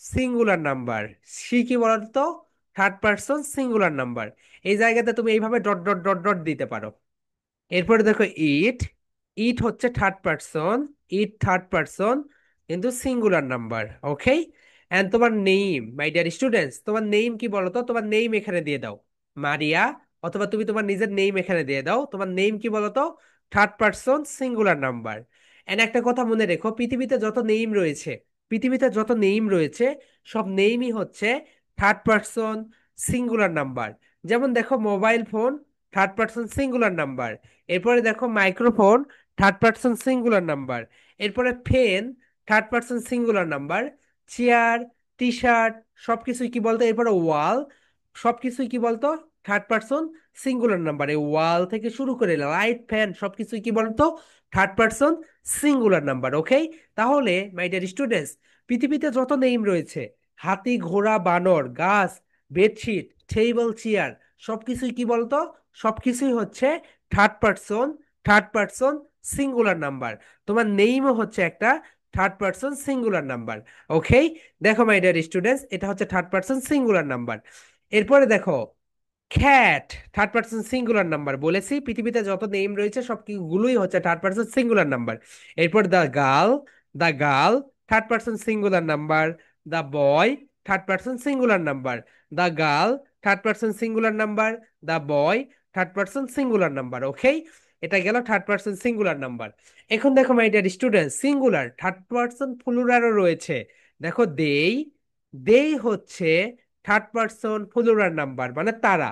singular number. She কি বলতো? Third person singular number. এই জায়গাতে তুমি এইভাবে ডট ডট ডট ডট দিতে পারো। এরপরে দেখো ইট, ইট হচ্ছে থার্ড পার্সন, ইট থার্ড পার্সন কিন্তু সিঙ্গুলার নাম্বার। ওকে, এন্ড তোমার নেম মাই ডিয়ার স্টুডেন্টস, তোমার নেম কি বলো তো? তোমার নেম এখানে দিয়ে দাও, মারিয়া, অথবা তুমি তোমার নিজের নেম এখানে দিয়ে দাও। তোমার নেম কি বলো তো? Third person singular number. And একটা কথা মনে রেখো, পৃথিবীতে যত নেম রয়েছে, পৃথিবীতে যত নেম রয়েছে সব নেমই হচ্ছে থার্ড পার্সন সিঙ্গুলার নাম্বার। যেমন দেখো, mobile phone third person singular number. এরপরে দেখো microphone third person singular number. এরপরে ফেন third person singular number. Chair, T shirt সবকিছুই কি বলতো? এরপরে ওয়াল, সবকিছুই কি বলতো? Third person singular number. এই ওয়াল থেকে শুরু করে লাইট, ফ্যান সবকিছুই কি বলতো? Third person singular number. Okay, তাহলে মাই ডিয়ার স্টুডেন্টস, পৃথিবীতে যত নেম রয়েছে, হাতি, ঘোড়া, বানর, গাছ, বেডশিট, টেবিল, চেয়ার সবকিছুই কি বলতো? সবকিছুই হচ্ছে third person, third person singular number. তোমার নেইমও হচ্ছে একটা থার্ড পার্সন সিঙ্গুলার নাম্বার। ওকে, দেখো মাই ডিয়ার স্টুডেন্টস, এটা হচ্ছে থার্ড পার্সন সিঙ্গুলার নাম্বার। এরপরে দেখো, cat third person singular number. বলেছি পৃথিবীতে যত নেম রয়েছে সবগুলোই হচ্ছে থার্ড পার্সন সিঙ্গুলার নাম্বার। এরপর the girl, the girl third person singular number. The boy third person singular number. The girl third person singular number, the boy third person singular number. Okay, এটা গেল third person singular number. এখন দেখো my dear student, singular third person প্লুরালও রয়েছে। দেখো, দেই, দেই হচ্ছে থার্ড পার্সন প্লুরাল নাম্বার, মানে তারা,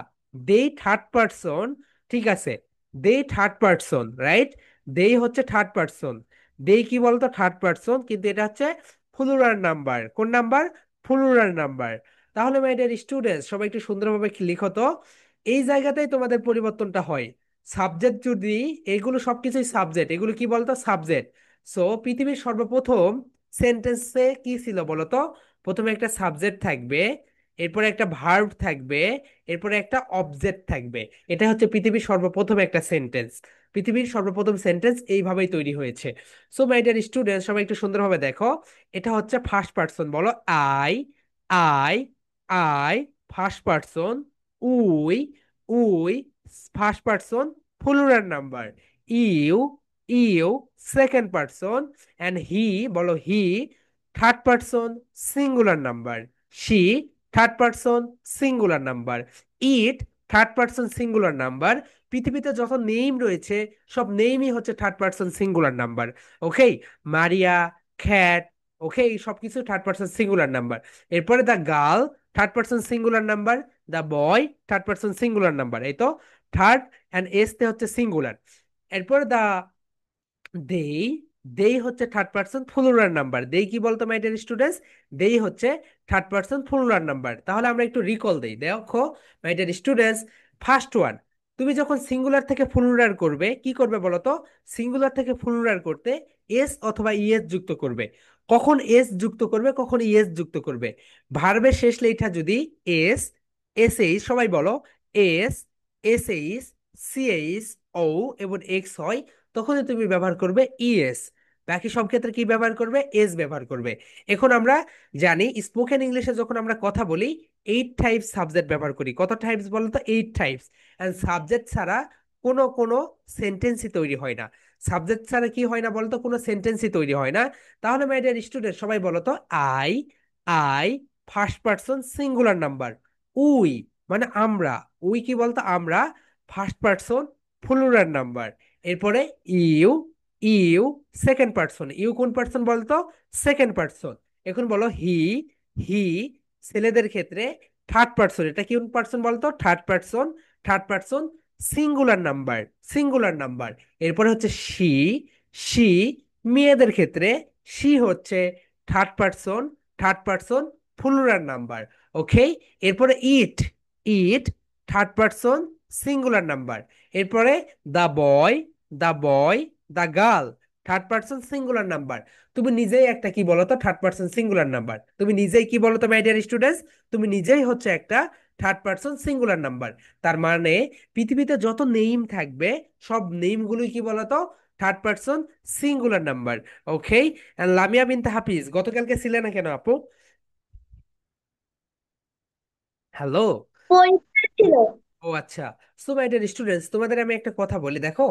দেই থার্ড পার্সন, ঠিক আছে, দেই থার্ড পার্সন, রাইট, দেই হচ্ছে থার্ড পার্সন, দেই কি বলতো থার্ড পার্সন, কিন্তু এটা হচ্ছে প্লুরাল নাম্বার। কোন নাম্বার? Plural number. তাহলে মাই ডিয়ার স্টুডেন্টস, সবাই একটু সুন্দরভাবে লিখো তো। এই জায়গাতেই তোমাদের পরিবর্তনটা হয়। সাবজেক্ট যদি, এগুলো সবকিছুই সাবজেক্ট, এগুলো কি বলতো সাবজেক্ট। সো পৃথিবীর সর্বপ্রথম সেন্টেন্সে কি ছিল বলতো? প্রথমে একটা সাবজেক্ট থাকবে, এরপরে একটা ভার্ব থাকবে, এরপরে একটা অবজেক্ট থাকবে। এটা হচ্ছে পৃথিবীর সর্বপ্রথম একটা সেন্টেন্স। পৃথিবীর সর্বপ্রথম সেন্টেন্স এইভাবেই তৈরি হয়েছে। সো মাই ডিয়ার স্টুডেন্ট, সবাই একটু সুন্দরভাবে দেখো। এটা হচ্ছে ফার্স্ট পার্সন, বলো I, I, I, first person. We, we, first person plural number. You, you, second person. And he, বলো he, third person singular number. She, third person singular number. It, third person singular number. পৃথিবীতে যত name রয়েছে সব নেমই হচ্ছে third person singular number. Okay, Maria, cat, okay, এই সবকিছু third person singular number. এরপরে the girl, third person singular number. The boy, third person singular number, এই তো থার্ড, অ্যান্ড এস তে হচ্ছে সিঙ্গুলার। এরপরে দ্য দেই, দেই হচ্ছে থার্ড পার্সন প্লুরাল নাম্বার। দেই কি বলতো মাই ডিয়ার স্টুডেন্টস? দেই হচ্ছে থার্ড পার্সন প্লুরাল নাম্বার। তাহলে আমরা একটু রিকল দেই, দেখো my dear students. First one, তুমি যখন সিঙ্গুলার থেকে প্লুরাল করবে কি করবে বলো তো? সিঙ্গুলার থেকে প্লুরাল করতে এস অথবা ইএস যুক্ত করবে। কখন এস যুক্ত করবে, কখন ইএস যুক্ত করবে? ভার্বের শেষ লেখা যদি এস, এসএইচ, সবাই বলো এস, এসএইচ, সিএইচ, ও এবং এক্স হয়, তখনই তুমি ব্যবহার করবে ইএস। বাকি সব ক্ষেত্রে কি ব্যবহার করবে? এস ব্যবহার করবে। এখন আমরা জানি স্পোকেন ইংলিশে যখন আমরা কথা বলি 8 টাইপস সাবজেক্ট ব্যবহার করি। কত টাইপস বলো তো? 8 টাইপস। এন্ড সাবজেক্ট ছাড়া কোনো কোনো সেন্টেন্সই তৈরি হয় না। সাবজেক্ট ছাড়া কি হয় না বলতো? কোনো সেন্টেন্সই তৈরি হয় না। তাহলে মাই ডিয়ার স্টুডেন্ট, সবাই বলো তো I, I, first person singular number. We, মানে আমরা, উই কি বলতো? আমরা, ফার্স্ট পার্সন প্লুরাল নাম্বার। এরপরে you, you, second person. You কোন পার্সন বলতো? Second person. এখন বলো হি, হি, ছেলেদের ক্ষেত্রে থার্ড পার্সন। এটা কোন পার্সন বলতো? Third person, third person singular number, singular number. এরপরে হচ্ছে শি, শি, মেয়েদের ক্ষেত্রে শি হচ্ছে third person, third person plural number. Okay, এরপরে it, it, third person singular number. এরপরে the boy, the boy, the girl, third person singular number. তুমি নিজেই একটা কি বলতো? Third person singular number. তুমি নিজেই কি বলতো মাই ডিয়ার স্টুডেন্টস? তুমি নিজেই হচ্ছে একটা থার্ড পার্সন সিঙ্গুলার নাম্বার। তার মানে পৃথিবীতে যত নেম থাকবে সব নেমগুলোই কি বলতো? Third person singular number. Okay, Lamia Binte Hafiz গতকালকে ছিলে না কেন আপু? হ্যালো। পরীক্ষা ছিল। ও আচ্ছা। সো মাই ডিয়ার স্টুডেন্টস, তোমাদের আমি একটা কথা বলি, দেখো,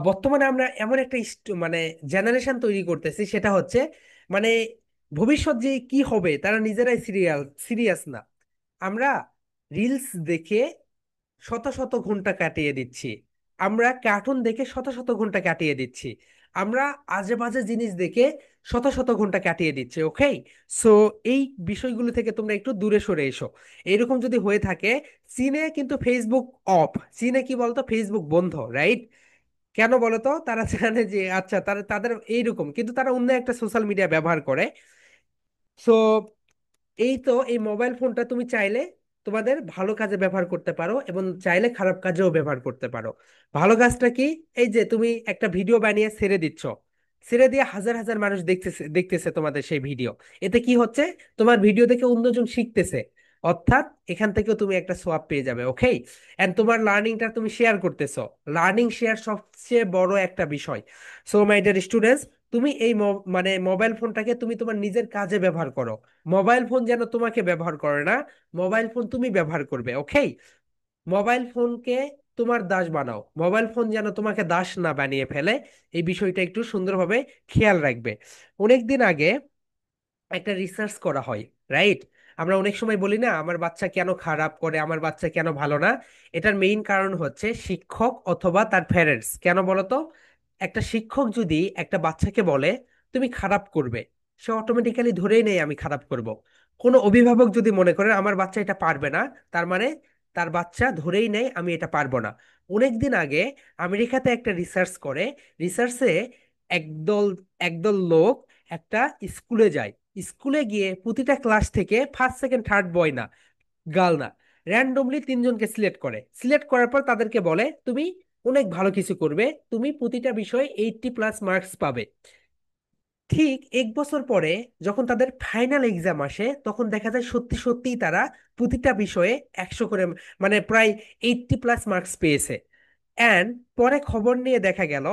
বর্তমানে আমরা এমন একটা মানে জেনারেশন তৈরি করতেছি, সেটা হচ্ছে মানে ভবিষ্যৎ যে কি হবে তারা নিজেরাই সিরিয়াস না। আমরা রিলস দেখে শত শত ঘন্টা কাটিয়ে দিচ্ছি। আমরা কার্টুন দেখে শত শত ঘন্টা কাটিয়ে দিচ্ছি। আমরা আজে বাজে জিনিস দেখে শত শত ঘন্টা কাটিয়ে দিচ্ছি। ওকে, সো এই বিষয়গুলো থেকে তোমরা একটু দূরে সরে এসো। এরকম যদি হয়ে থাকে, চীনে কিন্তু ফেসবুক অফ, চীনে কি বলতো ফেসবুক বন্ধ, রাইট? কেন বলতো? তারা জানে যে আচ্ছা তারা তাদের এইরকম, কিন্তু তারা অন্য একটা সোশ্যাল মিডিয়া ব্যবহার করে। সো এই তো, এই মোবাইল ফোনটা তুমি চাইলে তোমাদের ভালো কাজে ব্যবহার করতে পারো এবং চাইলে খারাপ কাজেও ব্যবহার করতে পারো। ভালো কাজটা কি? এই যে তুমি একটা ভিডিও বানিয়ে ছেড়ে দিচ্ছ, ছেড়ে দিয়ে হাজার হাজার মানুষ দেখতেছে দেখতেছে তোমাদের সেই ভিডিও। এতে কি হচ্ছে? তোমার ভিডিও দেখে অন্যজন শিখতেছে, অর্থাৎ এখান থেকেও তুমি একটা সোয়াব পেয়ে যাবে। ওকে, এন্ড তোমার লার্নিংটা তুমি শেয়ার করতেছো। লার্নিং শেয়ার সবচেয়ে বড় একটা বিষয়। সো মাই ডিয়ার স্টুডেন্টস, তুমি এই মানে মোবাইল ফোনটাকে তুমি তোমার নিজের কাজে ব্যবহার করো। মোবাইল ফোন যেন তোমাকে ব্যবহার করে না, মোবাইল ফোন তুমি ব্যবহার করবে। ওকে, মোবাইল ফোনকে তোমার দাস বানাও, মোবাইল ফোন যেন তোমাকে দাস না বানিয়ে ফেলে। এই বিষয়টা একটু সুন্দরভাবে খেয়াল রাখবে। অনেকদিন আগে একটা রিসার্চ করা হয়, রাইট? আমরা অনেক সময় বলি না আমার বাচ্চা কেন খারাপ করে, আমার বাচ্চা কেন ভালো না। এটার মেইন কারণ হচ্ছে শিক্ষক অথবা তার প্যারেন্টস। কেন বলতো? একটা শিক্ষক যদি একটা বাচ্চাকে বলে তুমি খারাপ করবে, সে অটোমেটিক্যালি ধরেই নেয় আমি খারাপ করব। কোনো অভিভাবক যদি মনে করেন আমার বাচ্চা এটা পারবে না, তার মানে তার বাচ্চা ধরেই নেয় আমি এটা পারবো না। অনেকদিন আগে আমেরিকাতে একটা রিসার্চ করে, রিসার্চে একদল একদল লোক একটা স্কুলে যায়। স্কুলে গিয়ে প্রতিটা ক্লাস থেকে ফার্স্ট সেকেন্ড থার্ড বয় না, গার্ল না, র্যান্ডমলি তিনজনকে সিলেক্ট করে। সিলেক্ট করার পর তাদেরকে বলে তুমি অনেক ভালো কিছু করবে, তুমি প্রতিটা বিষয়ে 80+ মার্কস পাবে। ঠিক 1 বছর পরে যখন তাদের ফাইনাল এক্সাম আসে, তখন দেখা যায় সত্যি সত্যিই তারা প্রতিটা বিষয়ে 100 করে, মানে প্রায় 80+ মার্কস পেয়েছে। অ্যান্ড পরে খবর নিয়ে দেখা গেল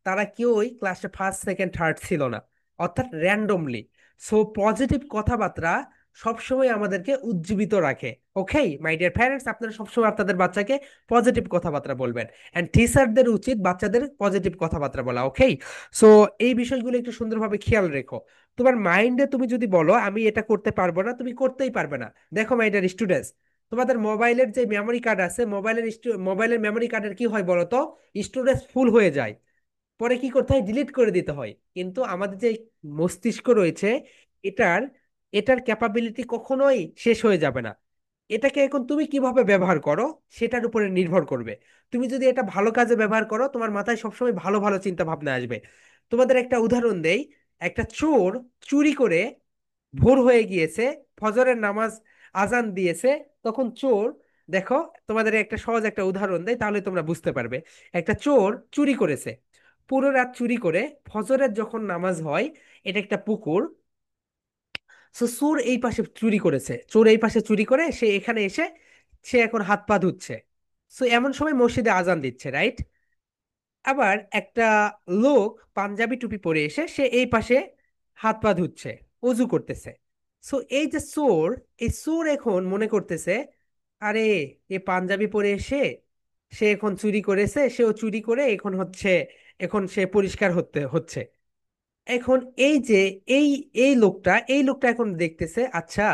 তারা কেউই ক্লাসে ফার্স্ট সেকেন্ড থার্ড ছিল না, অর্থাৎ র্যান্ডমলি। সো পজিটিভ কথাবার্তা সবসময় আমাদেরকে উজ্জীবিত রাখে। ওকে মাই ডিয়ার প্যারেন্টস, আপনারা সবসময় আপনাদের বাচ্চাকে পজিটিভ কথাবার্তা বলবেন, অ্যান্ড টিচারদের উচিত বাচ্চাদের পজিটিভ কথাবার্তা বলা। ওকে, সো এই বিষয়গুলো একটু সুন্দরভাবে খেয়াল রেখো। তোমার মাইন্ডে তুমি যদি বলো আমি এটা করতে পারবো না, তুমি করতেই পারবে না। দেখো মাই ডিয়ার স্টুডেন্টস, তোমাদের মোবাইলের যে মেমোরি কার্ড আছে, মোবাইলের মেমোরি কার্ডের কি হয় বলো তো, স্টোরেজ ফুল হয়ে যায়, পরে কি করতে হয়, ডিলিট করে দিতে হয়। কিন্তু আমাদের যে মস্তিষ্ক রয়েছে, এটার এটার ক্যাপাবিলিটি কখনোই শেষ হয়ে যাবে না। এটাকে এখন তুমি কিভাবে ব্যবহার করো সেটার উপরে নির্ভর করবে। তুমি যদি এটা ভালো কাজে ব্যবহার করো, তোমার মাথায় সবসময় ভালো ভালো চিন্তা ভাবনা আসবে। তোমাদের একটা উদাহরণ দেই। একটা চোর চুরি করে, ভোর হয়ে গিয়েছে, ফজরের নামাজ আজান দিয়েছে, তখন চোর, দেখো তোমাদের একটা সহজ একটা উদাহরণ দেয় তাহলে তোমরা বুঝতে পারবে। একটা চোর চুরি করেছে, পুরো রাত চুরি করে ফজরের যখন নামাজ হয়, এটা একটা পুকুর। সো চোর এই পাশে চুরি করেছে, চোর এই পাশে চুরি করে সে এখানে এসে সে এখন হাত পা ধুচ্ছে। সো এমন সময় মসজিদে আজান দিচ্ছে, রাইট? আবার একটা লোক পাঞ্জাবি টুপি পরে এসে সে এই পাশে হাত পা ধুচ্ছে, অজু করতেছে। সো এই যে চোর, এই চোর এখন মনে করতেছে, আরে এ পাঞ্জাবি পরে এসে সে এখন চুরি করেছে, সেও চুরি করে এখন হচ্ছে, এখন সে পরিষ্কার হতে হচ্ছে। এখন এই যে এই এই লোকটা এখন দেখতেছে, আচ্ছা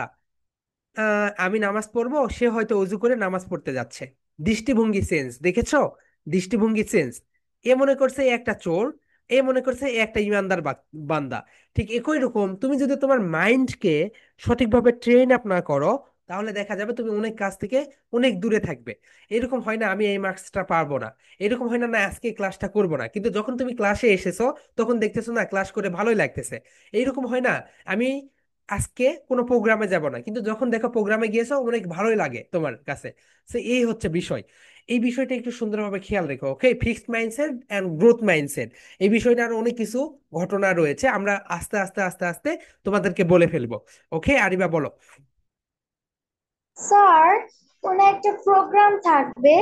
আমি নামাজ পড়বো, সে হয়তো অজু করে নামাজ পড়তে যাচ্ছে। দৃষ্টিভঙ্গি চেঞ্জ, দেখেছো? দৃষ্টিভঙ্গি চেঞ্জ। এ মনে করছে এ একটা চোর, এ মনে করছে এ একটা ইমানদার বান্দা। ঠিক একই রকম তুমি যদি তোমার মাইন্ডকে সঠিকভাবে ট্রেন আপ না করো, তাহলে দেখা যাবে তুমি অনেক কাজ থেকে অনেক দূরে থাকবে। এরকম হয় না আমি এই মার্কসটা পারবো না, এরকম হয় না না আজকে ক্লাসটা করবো না, কিন্তু যখন তুমি ক্লাসে এসেছো তখন দেখতেছো না ক্লাস করে ভালোই লাগতেছে। এইরকম হয় না আমি আজকে কোনো প্রোগ্রামে যাব না, কিন্তু যখন দেখো প্রোগ্রামে গিয়েছো অনেক ভালোই লাগে তোমার কাছে। তো এই হচ্ছে বিষয়। এই বিষয়টা একটু সুন্দরভাবে খেয়াল রেখো। Okay, fixed mindset and growth mindset, এই বিষয়টা আরো অনেক কিছু ঘটনা রয়েছে, আমরা আস্তে আস্তে আস্তে আস্তে তোমাদেরকে বলে ফেলবো। ওকে আরিবা, বলো। স্যার, কোনো একটা প্রোগ্রাম থাকবে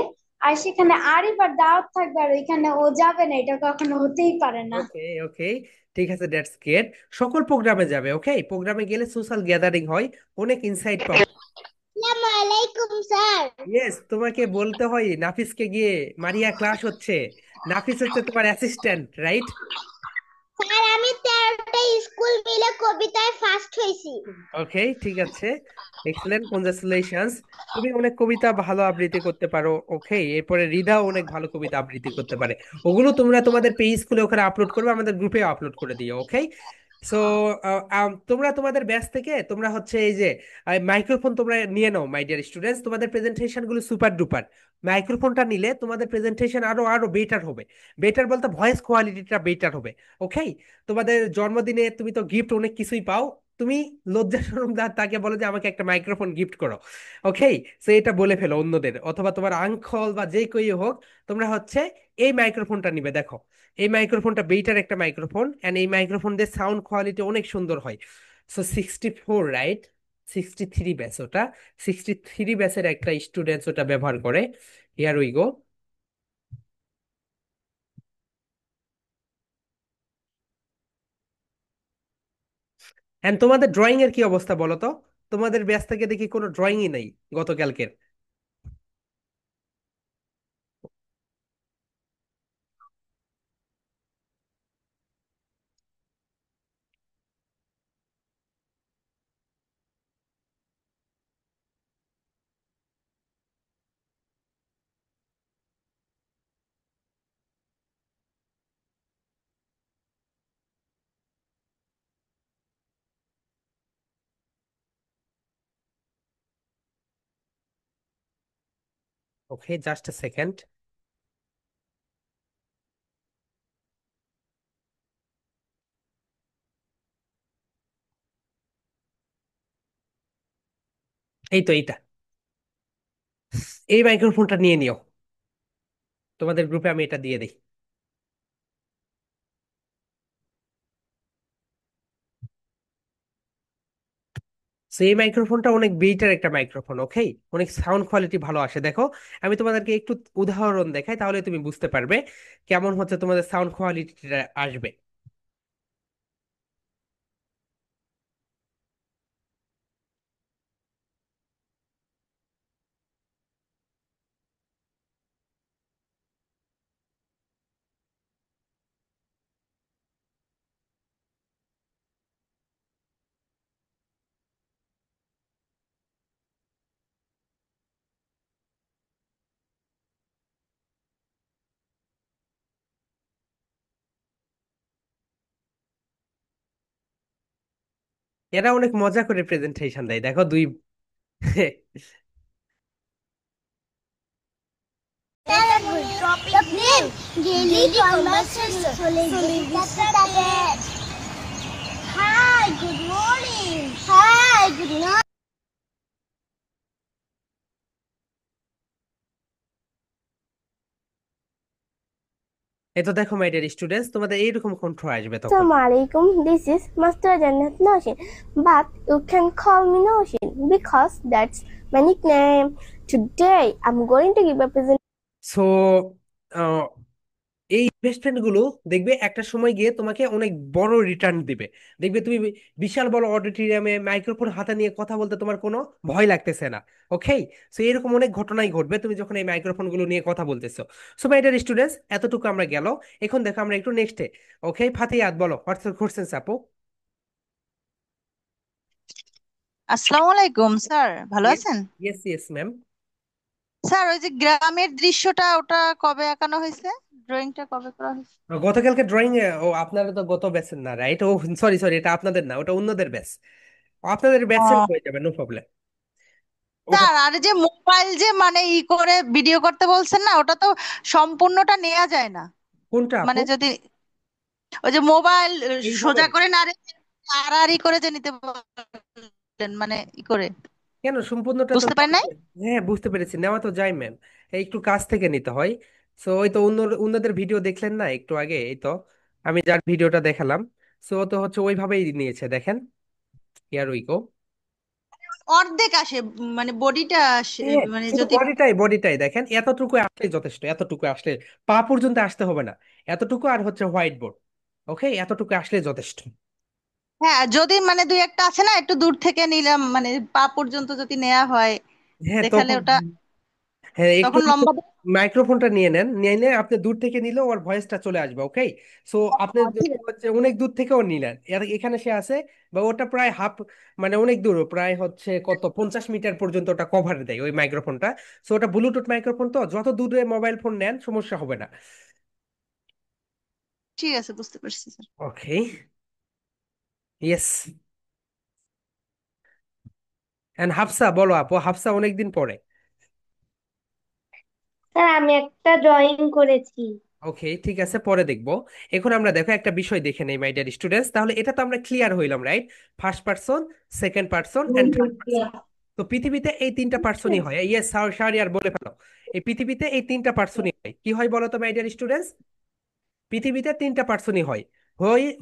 আর সেখানে আরিফার দাওয়াত থাকবে আর ওইখানে ও যাবে না, এটা কখনো হতেই পারে না। ওকে ওকে, ঠিক আছে, দ্যাটস গ্রেট। সকল প্রোগ্রামে যাবে, ওকে? প্রোগ্রামে গেলে সোশ্যাল গ্যাদারিং হয়, অনেক ইনসাইট পাবো। আসসালামু আলাইকুম স্যার। ইয়েস, তোমাকে বলতে হয় নাফিসকে গিয়ে, মারিয়া ক্লাস হচ্ছে, নাফিস হচ্ছে তোমার অ্যাসিস্ট্যান্ট, রাইট? স্যার আমি 13টা স্কুল মিলে কবিতায় ফার্স্ট হয়েছি। ওকে, ঠিক আছে, এক্সেলেন্ট, কনগ্রাচুলেশনস। তুমি অনেক কবিতা ভালো আবৃত্তি করতে পারো। ওকে, এরপরে রিধাও অনেক ভালো কবিতা আবৃত্তি করতে পারে। ওগুলো তোমরা তোমাদের পেজ খুলে ওখানে আপলোড করবে, আমাদের গ্রুপে আপলোড করে দিও। ওকে, সো তোমরা তোমাদের ব্যাচ থেকে তোমরা হচ্ছে এই যে মাইক্রোফোন তোমরা নিয়ে নাও মাই ডিয়ার স্টুডেন্টস, তোমাদের প্রেজেন্টেশন গুলো সুপার ডুপার। মাইক্রোফোনটা নিলে তোমাদের প্রেজেন্টেশন আরো আরো বেটার হবে। বেটার বলতে ভয়েস কোয়ালিটিটা বেটার হবে। ওকে, তোমাদের জন্মদিনে তুমি তো গিফট অনেক কিছুই পাও, তুমি লজ্জা শরম তাকে বলো যে আমাকে একটা মাইক্রোফোন গিফট করো। ওকে, সো এটা বলে ফেলো অন্যদের, অথবা তোমার আঙ্কল বা যে কেউ হোক, তোমরা হচ্ছে এই মাইক্রোফোনটা নিবে। দেখো এই মাইক্রোফোনটা বেটার একটা মাইক্রোফোন, এন্ড এই মাইক্রোফোন দিয়ে সাউন্ড কোয়ালিটি অনেক সুন্দর হয়। So 64, right? 63 ব্যাচ ওটা, 63 ব্যাচের একটা স্টুডেন্টস ওটা ব্যবহার করে। Here we go. এন্ড তোমাদের ড্রয়িং এর কি অবস্থা বলো তো? তোমাদের ব্যাচ থেকে দেখি কোনো ড্রয়িংই নেই গতকালকের। ওকে, জাস্ট এ সেকেন্ড। এই তো এইটা, এই মাইক্রোফোনটা নিয়ে নিও, তোমাদের গ্রুপে আমি এটা দিয়ে দিই। তো এই মাইক্রোফোনটা অনেক বেটার একটা মাইক্রোফোন, ওকে, অনেক সাউন্ড কোয়ালিটি ভালো আসে। দেখো আমি তোমাদেরকে একটু উদাহরণ দেখাই, তাহলে তুমি বুঝতে পারবে কেমন হচ্ছে তোমাদের সাউন্ড কোয়ালিটিটা আসবে। এরা অনেক মজা করে প্রেজেন্টেশন দেয়, দেখো দুই The name daily conversation. Hi, good morning. Hi, good morning. এই তো দেখো মাই ডিয়ার স্টুডেন্টস, তোমাদের এইরকম কণ্ঠ আসবে তখন। Assalamualaikum, this is Master Jannat Nausheen, but you can call me Nausheen because that's my nickname. Today, I'm going to give a presentation. So এই investment গুলো দেখবে একটা সময় গিয়ে তোমাকে অনেক বড় রিটার্ন দিবে। দেখবে তুমি বিশাল বড় অডিটোরিয়ামে মাইক্রোফোন হাতে নিয়ে কথা বলতে তোমার কোনো ভয় লাগতেছে না। ওকে, সো এরকম অনেক ঘটনাই ঘটবে তুমি যখন এই মাইক্রোফোন গুলো নিয়ে কথা বলতেছো। সো মাই ডিয়ার স্টুডেন্টস, এতটুকু আমরা গেল। এখন দেখো আমরা একটু নেক্সটে। ওকে ফাতিহাত, বলো হোয়াটস ইউর কোশ্চেন আপু? আসসালামু আলাইকুম স্যার, ভালো ইয়েস, আছেন? Yes, yes ma'am. স্যার ওই যে গ্রামের দৃশ্যটা ওটা কবে আঁকানো হয়েছে? ড্রয়িংটা কবে করা হয়েছে? গতকালকে ড্রয়িং এ, ও আপনারা তো গত ব্যাচের না, রাইট? ও সরি সরি, এটা আপনাদের না, ওটা অন্যদের ব্যাচ। আপনাদের ব্যাচের ও হয়ে যাবে, নো প্রবলেম। ওটা স্যার, আর যে মোবাইল যে মানে ই করে ভিডিও করতে বলছেন না, ওটা তো সম্পূর্ণটা নেওয়া যায় না। কোনটা আপু? মানে যদি ওই যে মোবাইল এইভাবে? সোজা করে না রেখে আড়াআড়ি করে যে নিতে বললেন, মানে ই করে, কেন, সম্পূর্ণটা তো বুঝতে নেওয়া পারেন নাই? যায়। হ্যাঁ বুঝতে পেরেছি, নেওয়া তো যায় ম্যাম, একটু কাছ থেকে নিতে হয়। সো ওই তো অন্যদের ভিডিও দেখলেন না একটু আগে, এই তো আমি যার ভিডিওটা দেখালাম, সো ও তো হচ্ছে ওইভাবেই নিয়েছে, দেখেন। ইয়ার উই গো। অর্ধেক আসে, মানে বডিটা আসে, হ্যাঁ, মানে শুধু যদি বডিটাই দেখেন, এতটুকু আসলে যথেষ্ট, এতটুকু আসলে, পা পর্যন্ত আসতে হবে না, এতটুকু আর হচ্ছে হোয়াইট বোর্ড। ওকে, এতটুকু আসলে যথেষ্ট। হ্যাঁ, যদি মানে দুই একটা আছে না একটু দূর থেকে নিলাম, মানে পা পর্যন্ত যদি নেওয়া হয় হ্যাঁ দেখালে তখন, ওটা হ্যাঁ একটু তখন লম্বা মাইক্রোফোনটা নিয়ে নেন, নিয়ে নিয়ে আপনি দূর থেকে নিলে ওর ভয়েসটা চলে আসবে। ওকে, সো আপনি ঠিক যদি আছে। হচ্ছে অনেক দূর থেকেও নিলেন, এখানে সে আছে, বা ওটা প্রায় হাফ, মানে অনেক দূর, প্রায় হচ্ছে কত 50 মিটার পর্যন্ত ওটা কভার দেয় ওই মাইক্রোফোনটা। সো ওটা ব্লুটুথ মাইক্রোফোন, তো যত দূরে মোবাইল ফোন নেন সমস্যা হবে না। ঠিক আছে, বুঝতে পারছি sir. Okay, yes. And Hafsa, বলো আপু, হাফসা অনেকদিন পরে। স্যার আমি একটা ড্রয়িং করেছি। ওকে ঠিক আছে, পরে দেখবো। এখন আমরা দেখো একটা বিষয় দেখে নেই মাই ডিয়ার স্টুডেন্টস, তাহলে এটা তো আমরা ক্লিয়ার হইলাম, right? First person, second person and third person. তো পৃথিবীতে এই তিনটা পার্সনই হয়, ইয়েস শাহরিয়ার বলে ফেলো। এই পৃথিবীতে এই তিনটা পার্সনই হয়, কি হয় বলো তো মাই ডিয়ার স্টুডেন্টস? পৃথিবীতে তিনটা পার্সনই হয়।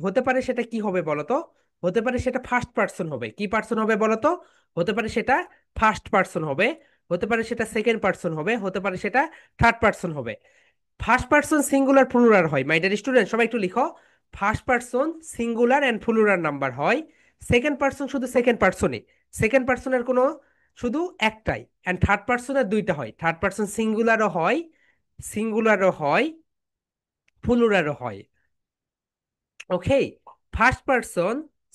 হতে পারে সেটা কি হবে বলো তো? হতে পারে সেটা ফার্স্ট পার্সন হবে, কি পার্সন হবে বলো তো? হতে পারে সেটা ফার্স্ট পার্সন হবে, হতে পারে সেটা সেকেন্ড পার্সন হবে, হতে পারে সেটা থার্ড পার্সন হবে। ফার্স্ট পার্সন সিঙ্গুলার প্লুরাল হয় মাই ডিয়ার স্টুডেন্ট, সবাই একটু লিখো। First person singular and plural number হয়। সেকেন্ড পার্সন শুধু সেকেন্ড পার্সনই, সেকেন্ড পার্সনের কোনো শুধু একটাই। এন্ড থার্ড পার্সনের দুইটা হয়, থার্ড পার্সন সিঙ্গুলারও হয়, সিঙ্গুলারও হয়, প্লুরালও হয়। ওকে, ফার্স্ট পার্সন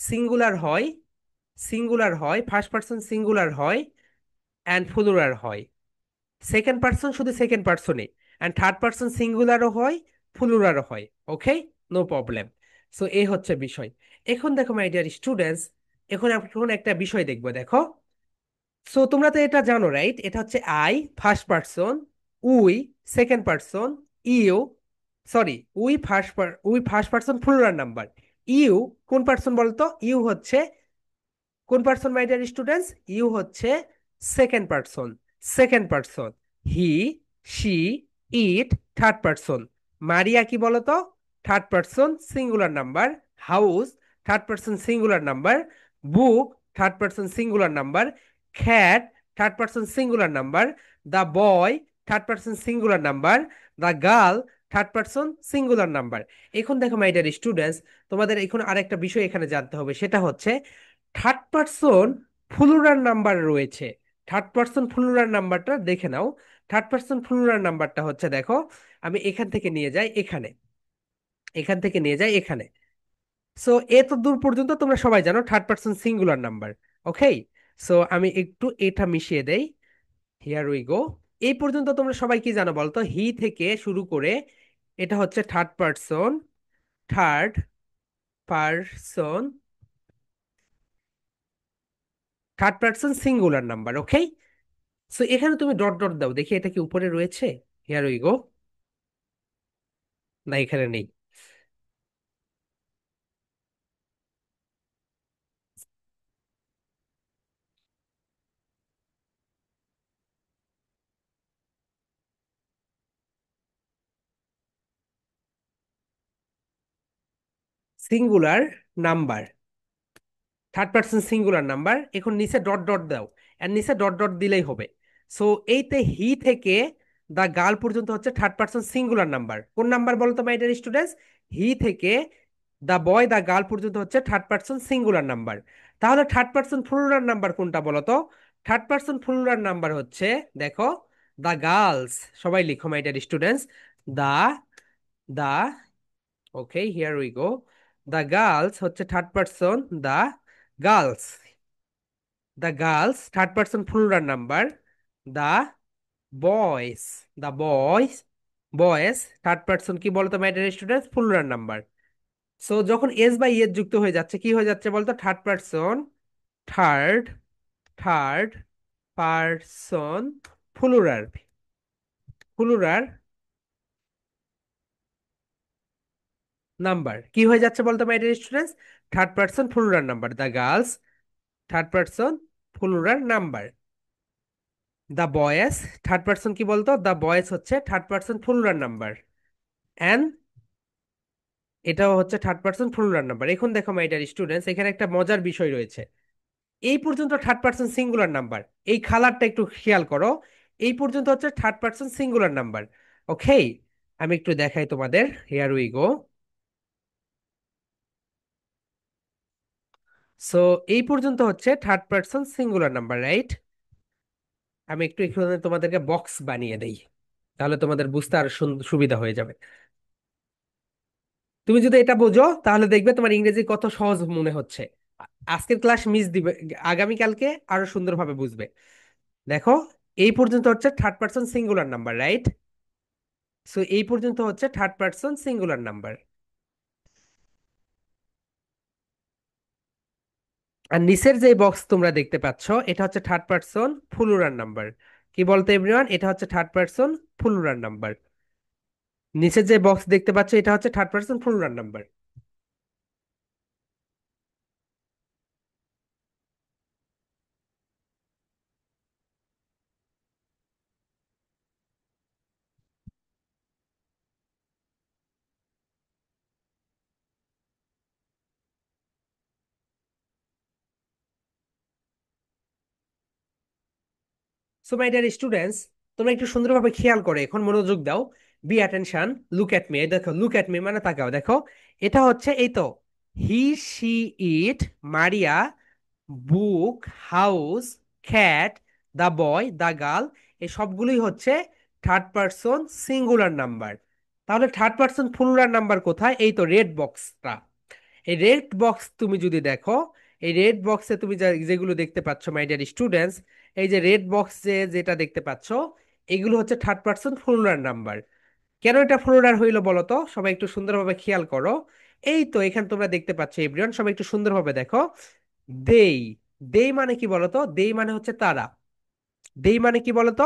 সিঙ্গুলার হয়, সিঙ্গুলার হয়, ফার্স্ট পার্সন সিঙ্গুলার হয় এন্ড প্লুরাল হয়। সেকেন্ড পার্সন শুধু সেকেন্ড পার্সনে, অ্যান্ড থার্ড পার্সন সিঙ্গুলারও হয়, প্লুরালও হয়। ওকে, নো প্রবলেম। সো এই হচ্ছে বিষয়। এখন দেখো মাই ডিয়ার স্টুডেন্টস, এখন একটা বিষয় দেখবো, দেখো। সো তোমরা তো এটা জানো, রাইট? এটা হচ্ছে I, first person, we second person, you sorry we first person plural number, you কোন পার্সন বলতো? ইউ হচ্ছে কোন person my dear students? You হচ্ছে second person, second person. He, she, it third person. Maria কি বলতো? Third person singular number. House third person singular number. Book third person singular number. Cat third person singular number. The boy third person singular number. The girl third person singular number. এখন দেখো my dear students, তোমাদের এখন আরেকটা বিষয় এখানে জানতে হবে, সেটা হচ্ছে থার্ড পার্সন প্লুরাল নাম্বার রয়েছে। থার্ড পার্সন প্লুরাল নাম্বারটা দেখে নাও। থার্ড পার্সন প্লুরাল নাম্বারটা হচ্ছে, দেখো আমি এখান থেকে নিয়ে যাই এখানে, এখান থেকে নিয়ে যাই এখানে। সো এত দূর পর্যন্ত তোমরা সবাই জানো third person singular number. Okay, so আমি একটু এটা মিশিয়ে দেই। হিয়ার উই গো। এই পর্যন্ত তোমরা সবাই কি জানো বলতো? হি থেকে শুরু করে এটা হচ্ছে third person, third person, third person singular number. Okay, so এখানে তুমি ডট ডট দাও, দেখি এটা কি উপরে রয়েছে? হিয়ার উই গো। না, এখানে নেই। Singular number, third person singular number, এখন নিচে ডট ডট দাও, আর নিচে ডট ডট দিলেই হবে। সো এইতে হি থেকে দা গার্ল পর্যন্ত হচ্ছে থার্ড পার্সন সিঙ্গুলার নাম্বার। কোন নাম্বার বলো তো মাই ডিয়ার স্টুডেন্টস? হি থেকে দা বয় দা গার্ল পর্যন্ত হচ্ছে থার্ড পার্সন সিঙ্গুলার নাম্বার। তাহলে থার্ড পার্সন প্লুরাল নাম্বার কোনটা বলো তো? থার্ড পার্সন প্লুরাল নাম্বার হচ্ছে, দেখো, দা গার্লস। সবাই লিখো my dear students, the the okay, here we go. The girls হচ্ছে third person, the girls, the girls third person plural number. The boys, the boys, boys third person কি বলতো my dear students? Plural number. So যখন S by S যুক্ত হয়ে যাচ্ছে, কি হয়ে যাচ্ছে বলতো? Third person, third third person plural, plural number. কি হয়ে যাচ্ছে বলতো my dear students? Third person plural number. The girls third person plural number. The বয়েস থার্ড পার্সন কি বলতো? দ্য বয়েস হচ্ছে third person plural number. And এটাও হচ্ছে থার্ড পার্সন প্লুরাল নাম্বার। এখন দেখো মাই ডিয়ার স্টুডেন্টস, এখানে একটা মজার বিষয় রয়েছে। এই পর্যন্ত থার্ড পার্সন সিঙ্গুলার নাম্বার, এই খালারটা একটু খেয়াল করো। এই পর্যন্ত হচ্ছে থার্ড পার্সন সিঙ্গুলার নাম্বার। ওকে, আমি একটু দেখাই তোমাদের। Here we go. সো এই পর্যন্ত হচ্ছে third person singular number, right? আমি একটু এখানে তোমাদেরকে বক্স বানিয়ে দেই, তাহলে তোমাদের বুঝতে আরো সুবিধা হয়ে যাবে। তুমি যদি এটা বোঝো তাহলে দেখবে তোমার ইংরেজি কত সহজ মনে হচ্ছে। আজকের ক্লাস মিস দিবে, আগামীকালকে আরো সুন্দরভাবে বুঝবে। দেখো, এই পর্যন্ত হচ্ছে third person singular number, right? So এই পর্যন্ত হচ্ছে থার্ড পার্সন সিঙ্গুলার নাম্বার। আর নিচের যে বক্স তোমরা দেখতে পাচ্ছ, এটা হচ্ছে থার্ড পার্সন প্লুরাল নাম্বার। কি বলতো এভরিওয়ান? এটা হচ্ছে থার্ড পার্সন প্লুরাল নাম্বার। নিচের যে বক্স দেখতে পাচ্ছ, এটা হচ্ছে third person plural number. So my dear students, তোমরা একটু সুন্দরভাবে খেয়াল করে এখন মনোযোগ দাও। Be attention, look at me. দেখো, লুক অ্যাট মি মানে তাকাও। দেখো, এটা হচ্ছে এই তো he, she, it, Maria, book, house, cat, the boy, the girl, এই সবগুলোই হচ্ছে থার্ড পার্সন সিঙ্গুলার নাম্বার। তাহলে থার্ড পার্সন প্লুরাল নাম্বার কোথায়? এই তো রেড বক্সটা। এই রেড বক্স তুমি যদি দেখো, এই রেড বক্সে তুমি যেগুলো দেখতে পাচ্ছ মাই ডিয়ার স্টুডেন্টস, এই যে রেড বক্স যেটা দেখতে পাচ্ছ, এগুলো হচ্ছে থার্ড পার্সন প্লুরাল নাম্বার। কেন এটা প্লুরাল হইলো বলো তো? সবাই একটু সুন্দরভাবে খেয়াল করো। এই তো এখানে তোমরা দেখতে পাচ্ছ এভরিওয়ান, সবাই একটু সুন্দরভাবে দেখো। দেই, দেই মানে কি বলতো? দেই মানে হচ্ছে তারা। দেই মানে কি বলতো?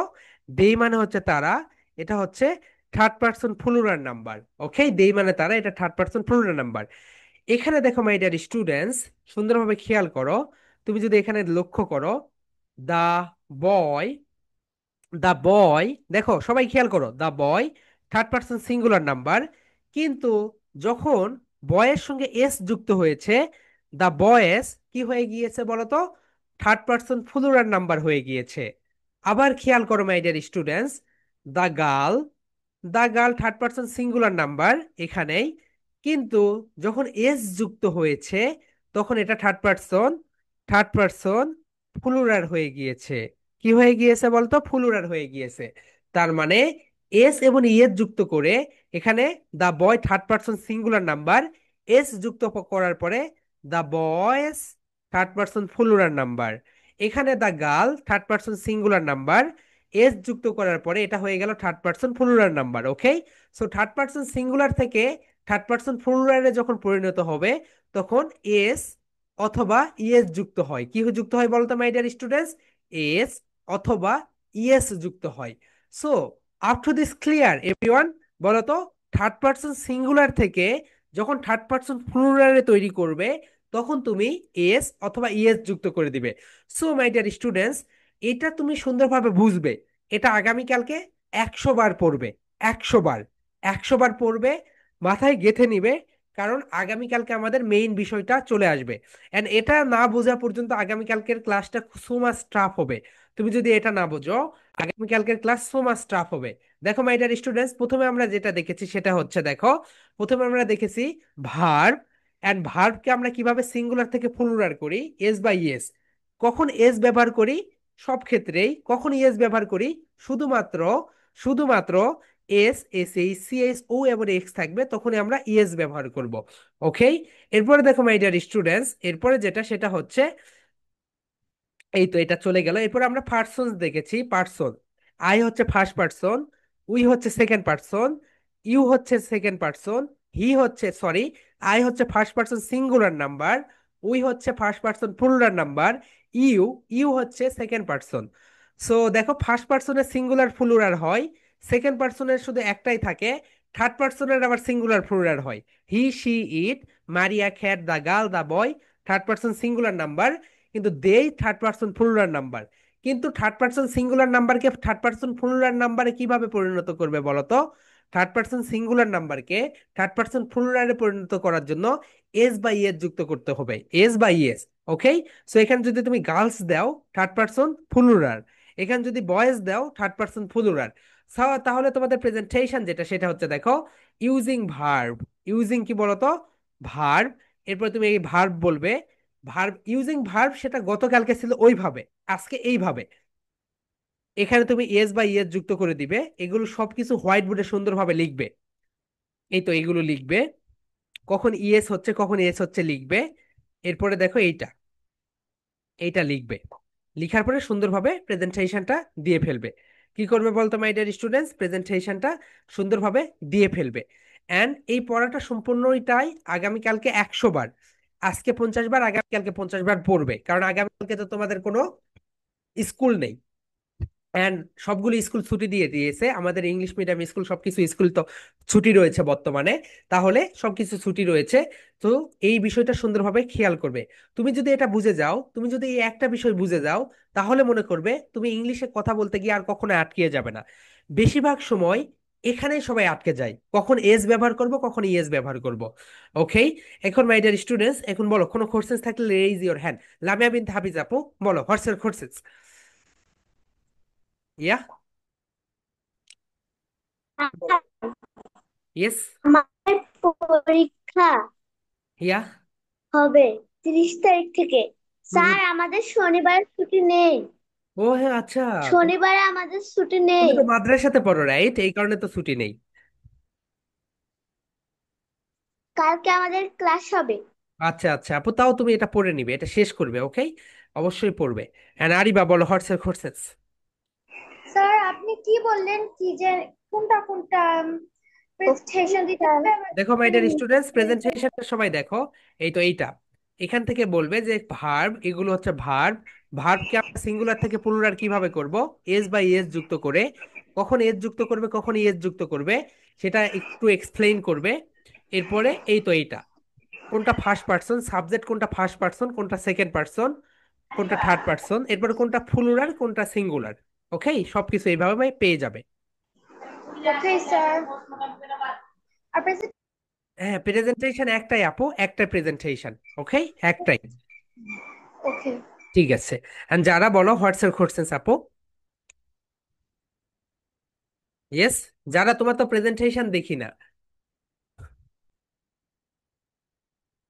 দেই মানে হচ্ছে তারা। এটা হচ্ছে থার্ড পার্সন প্লুরাল নাম্বার। ওকে, দেই মানে তারা, এটা থার্ড পার্সন প্লুরাল নাম্বার। এখানে দেখো মাই ডিয়ার স্টুডেন্টস, সুন্দরভাবে খেয়াল করো। তুমি যদি এখানে লক্ষ্য করো, দা বয়, দা বয়, দেখো সবাই খেয়াল করো, the boy third person singular number, কিন্তু যখন বয়ের সঙ্গে এস যুক্ত হয়েছে, দা বয়েস কি হয়ে গিয়েছে বলো তো? থার্ড পার্সন প্লুরাল নাম্বার হয়ে গিয়েছে। আবার খেয়াল করো my dear students, the girl, the girl third person singular number এখানেই, কিন্তু যখন এস যুক্ত হয়েছে তখন এটা থার্ড পার্সন প্লুরাল হয়ে গিয়েছে। কি হয়ে গিয়েছে বলতো? প্লুরাল হয়ে গিয়েছে। তার মানে এস এবং ইএস যুক্ত করে এখানে the boy third person singular number, S যুক্ত করার পরে দা বয়েস থার্ড পার্সন প্লুরাল নাম্বার। এখানে the girl third person singular number, S যুক্ত করার পরে এটা হয়ে গেল third person plural number. Okay, so third person singular থেকে থার্ড পার্সন প্লুরালে যখন পরিণত হবে তখন এস অথবা ইএস যুক্ত হয়। কি যুক্ত হয় বলতো মাই ডিয়ার স্টুডেন্টস? এস অথবা ইএস যুক্ত হয়। So up to this clear everyone? বলতো, থার্ড পার্সন সিঙ্গুলার থেকে যখন থার্ড পার্সন প্লুরালে তৈরি করবে তখন তুমি এস অথবা ইএস যুক্ত করে দিবে। সো মাই ডিয়ার স্টুডেন্টস, এটা তুমি সুন্দরভাবে বুঝবে। এটা আগামীকালকে 100 বার পড়বে, 100 বার, 100 বার পড়বে, মাথায় গেঁথে নিবে, কারণ আগামীকালকে আমাদের মেইন বিষয়টা চলে আসবে। এন্ড এটা না বোঝা পর্যন্ত আগামীকালকের ক্লাসটা সো মাচ টাফ হবে। তুমি যদি এটা না বোঝো, আগামীকালকের ক্লাস সো মাচ টাফ হবে। দেখো মাই ডিয়ার স্টুডেন্টস, প্রথমে আমরা যেটা দেখেছি সেটা হচ্ছে, দেখো প্রথমে আমরা দেখেছি ভার্ব, এন্ড ভার্বকে আমরা কিভাবে সিঙ্গুলার থেকে প্লুরাল করি, এস বাই এস। কখন এস ব্যবহার করি? সব ক্ষেত্রেই। কখন এস ব্যবহার করি? শুধুমাত্র, শুধুমাত্র S, S H, C H, O এবং এক্স থাকবে তখনই আমরা ইএস ব্যবহার করব। ওকে, এরপরে দেখো মাই ডিয়ার স্টুডেন্টস, এরপরে যেটা সেটা হচ্ছে, এই তো এটা চলে গেল। এরপর আমরা পার্সন দেখেছি, পার্সন। আই হচ্ছে ফার্স্ট পার্সন, উই হচ্ছে সেকেন্ড পার্সন, ইউ হচ্ছে সেকেন্ড পার্সন, হি হচ্ছে, সরি, আই হচ্ছে first person singular number, we হচ্ছে first person plural number, you, you হচ্ছে সেকেন্ড পার্সন। সো দেখো, ফার্স্ট পার্সনের সিঙ্গুলার প্লুরাল হয়, সেকেন্ড পার্সনের শুধু একটাই থাকে, থার্ড পার্সনের আবার সিঙ্গুলার প্লুরাল হয়। He, she, it, Maria, cat, the girl, the boy, third person singular number, কিন্তু they third person plural number. কিন্তু থার্ড পার্সন সিঙ্গুলার নাম্বারকে থার্ড পার্সন প্লুরাল নাম্বারে কিভাবে পরিণত করবে বলতো? থার্ড পার্সন সিঙ্গুলার নাম্বারকে থার্ড পার্সন প্লুরালে পরিণত করার জন্য এস বাই এস যুক্ত করতে হবে, S by S. Okay, so এখানে যদি তুমি গার্লস দাও থার্ড পার্সন প্লুরাল, এখানে যদি বয়েজ দাও থার্ড পার্সন প্লুরাল, তাহলে তোমাদের প্রেজেন্টেশন যেটা সেটা হচ্ছে, দেখো ইউজিং ভার্ব, ইউজিং কি বলতো? ভার্ব। এরপর তুমি এই ভার্ব বলবে, ভার্ব, ইউজিং ভার্ব, সেটা গতকালকে ছিল ওইভাবে, আজকে এইভাবে। এখানে তুমি এস বা ইএস যুক্ত করে দিবে, এগুলো সবকিছু হোয়াইট বোর্ডে সুন্দরভাবে লিখবে। এই তো এগুলো লিখবে, কখন ইএস হচ্ছে কখন এস হচ্ছে লিখবে। এরপরে দেখো এইটা, এইটা লিখবে, লিখার পরে সুন্দরভাবে প্রেজেন্টেশনটা দিয়ে ফেলবে। কি করবে বলতো মাই ডিয়ার স্টুডেন্টস? প্রেজেন্টেশনটা সুন্দরভাবে দিয়ে ফেলবে। অ্যান্ড এই পড়াটা সম্পূর্ণটাই আগামীকালকে 100 বার, আজকে 50 বার, আগামীকালকে 50 বার পড়বে, কারণ আগামীকালকে তো তোমাদের কোনো স্কুল নেই। অ্যান্ড সবগুলো স্কুল ছুটি দিয়ে দিয়েছে, আমাদের ইংলিশ মিডিয়াম স্কুল সবকিছু স্কুল তো ছুটি রয়েছে বর্তমানে, তাহলে সবকিছু ছুটি রয়েছে। তো এই বিষয়টা সুন্দরভাবে খেয়াল করবে। তুমি যদি এটা বুঝে যাও, তুমি যদি এই একটা বিষয় বুঝে যাও, তাহলে মনে করবে তুমি ইংলিশে কথা বলতে গিয়ে আর কখনো আটকে যাবে না। বেশিরভাগ সময় এখানেই সবাই আটকে যায়, কখন এস ব্যবহার করব কখন ইএস ব্যবহার করব। ওকে, এখন মাই ডিয়ার স্টুডেন্টস, এখন বলো কোনো কোশ্চেন থাকলে রেইজ ইওর হ্যান্ড। লামিয়া বিন হাফিজ আপু, বলো what's your question? Yeah, yes, আমাদের পরীক্ষা ইয়া। হবে 30 তারিখ থেকে। স্যার আমাদের শনিবার ছুটি নেই, ও হ্যাঁ, আচ্ছা। শনিবারে আমাদের ছুটি নেই। তুমি তো মাদ্রাসাতে পড়ো, রাইট? এই কারণে তো ছুটি নেই। কালকে আমাদের ক্লাস হবে। আচ্ছা আচ্ছা আপু, তাও তুমি এটা পড়ে নিবে, এটা শেষ করবে। ওকে, অবশ্যই পড়বে। এন্ড আরিবা, বলো হোয়াটস কোর্সেস? স্যার আপনি কি বললেন কি যে কোনটা কোনটা প্রেজেন্টেশন দিতে হবে দেখো মাই ডিয়ার স্টুডেন্টস, প্রেজেন্টেশনটা সবাই দেখো। এই তো এইটা, এখান থেকে বলবে যে ভার্ব, এগুলো হচ্ছে ভার্ব। ভার্বকে আমরা সিঙ্গুলার থেকে প্লুরাল কিভাবে করব? এস বাই এস যুক্ত করে। কখন এজ যুক্ত করবে কখন ইএস যুক্ত করবে সেটা একটু এক্সপ্লেইন করবে। এরপরে এই তো এইটা কোনটা ফার্স্ট পার্সন সাবজেক্ট, কোনটা ফার্স্ট পার্সন, কোনটা সেকেন্ড পার্সন, কোনটা থার্ড পার্সন, এরপরে কোনটা প্লুরাল কোনটা সিঙ্গুলার। ওকে, সবকিছু এইভাবে পেয়ে যাবে। Okay sir. আর হ্যাঁ, প্রেজেন্টেশন একটাই আপু, একটা প্রেজেন্টেশন। ওকে, একটাই। ওকে ঠিক আছে। And যারা বলো হোয়াটসঅ্যাপ কোশ্চেন্স আপু। ইয়েস, যারা তোমার তো প্রেজেন্টেশন দেখি না,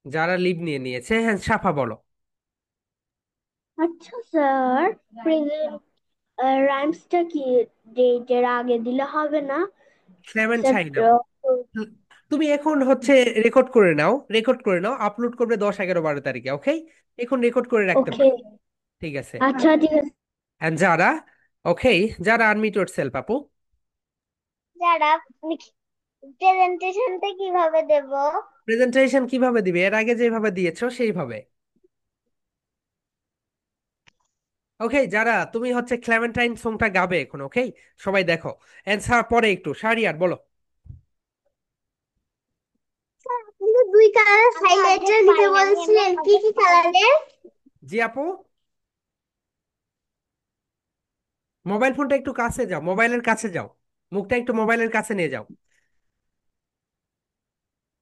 যারা লিভ নিয়ে নিয়েছে। হ্যাঁ সাফা বলো। আচ্ছা স্যার, প্রেজেন্ট রাইমসটা কি ডেটের আগে দিলে হবে না? স্যার ক্লেমেন্টাইন আপু, তুমি এখন হচ্ছে রেকর্ড করে নাও, রেকর্ড করে নাও, আপলোড করবে 10, 11, 12 তারিখে। ওকে, এখন রেকর্ড করে রাখতে ওকে, পারো। ঠিক আছে। আচ্ছা ঠিক আছে। এন্ড যারা, ওকে, যারা আনমিউট সেলফ আপু। যারা প্রেজেন্টেশনটা কিভাবে দেব? প্রেজেন্টেশন কিভাবে দিবে? এর আগে যেভাবে দিয়েছো সেইভাবে। ওকে, যারা তুমি হচ্ছে ক্লেমেন্টাইন সংটা গাবে এখন। ওকে, সবাই দেখো। অ্যান্সার পরে একটু শাহরিয়ার বলো। আপনি তো দুই কালার হাইলাইটার নিতে বলছিলেন, কি কি কালারের? জি আপু, মোবাইল ফোনটা একটু কাছে যাও, মোবাইলের কাছে যাও, মুখটা একটু মোবাইলের কাছে নিয়ে যাও।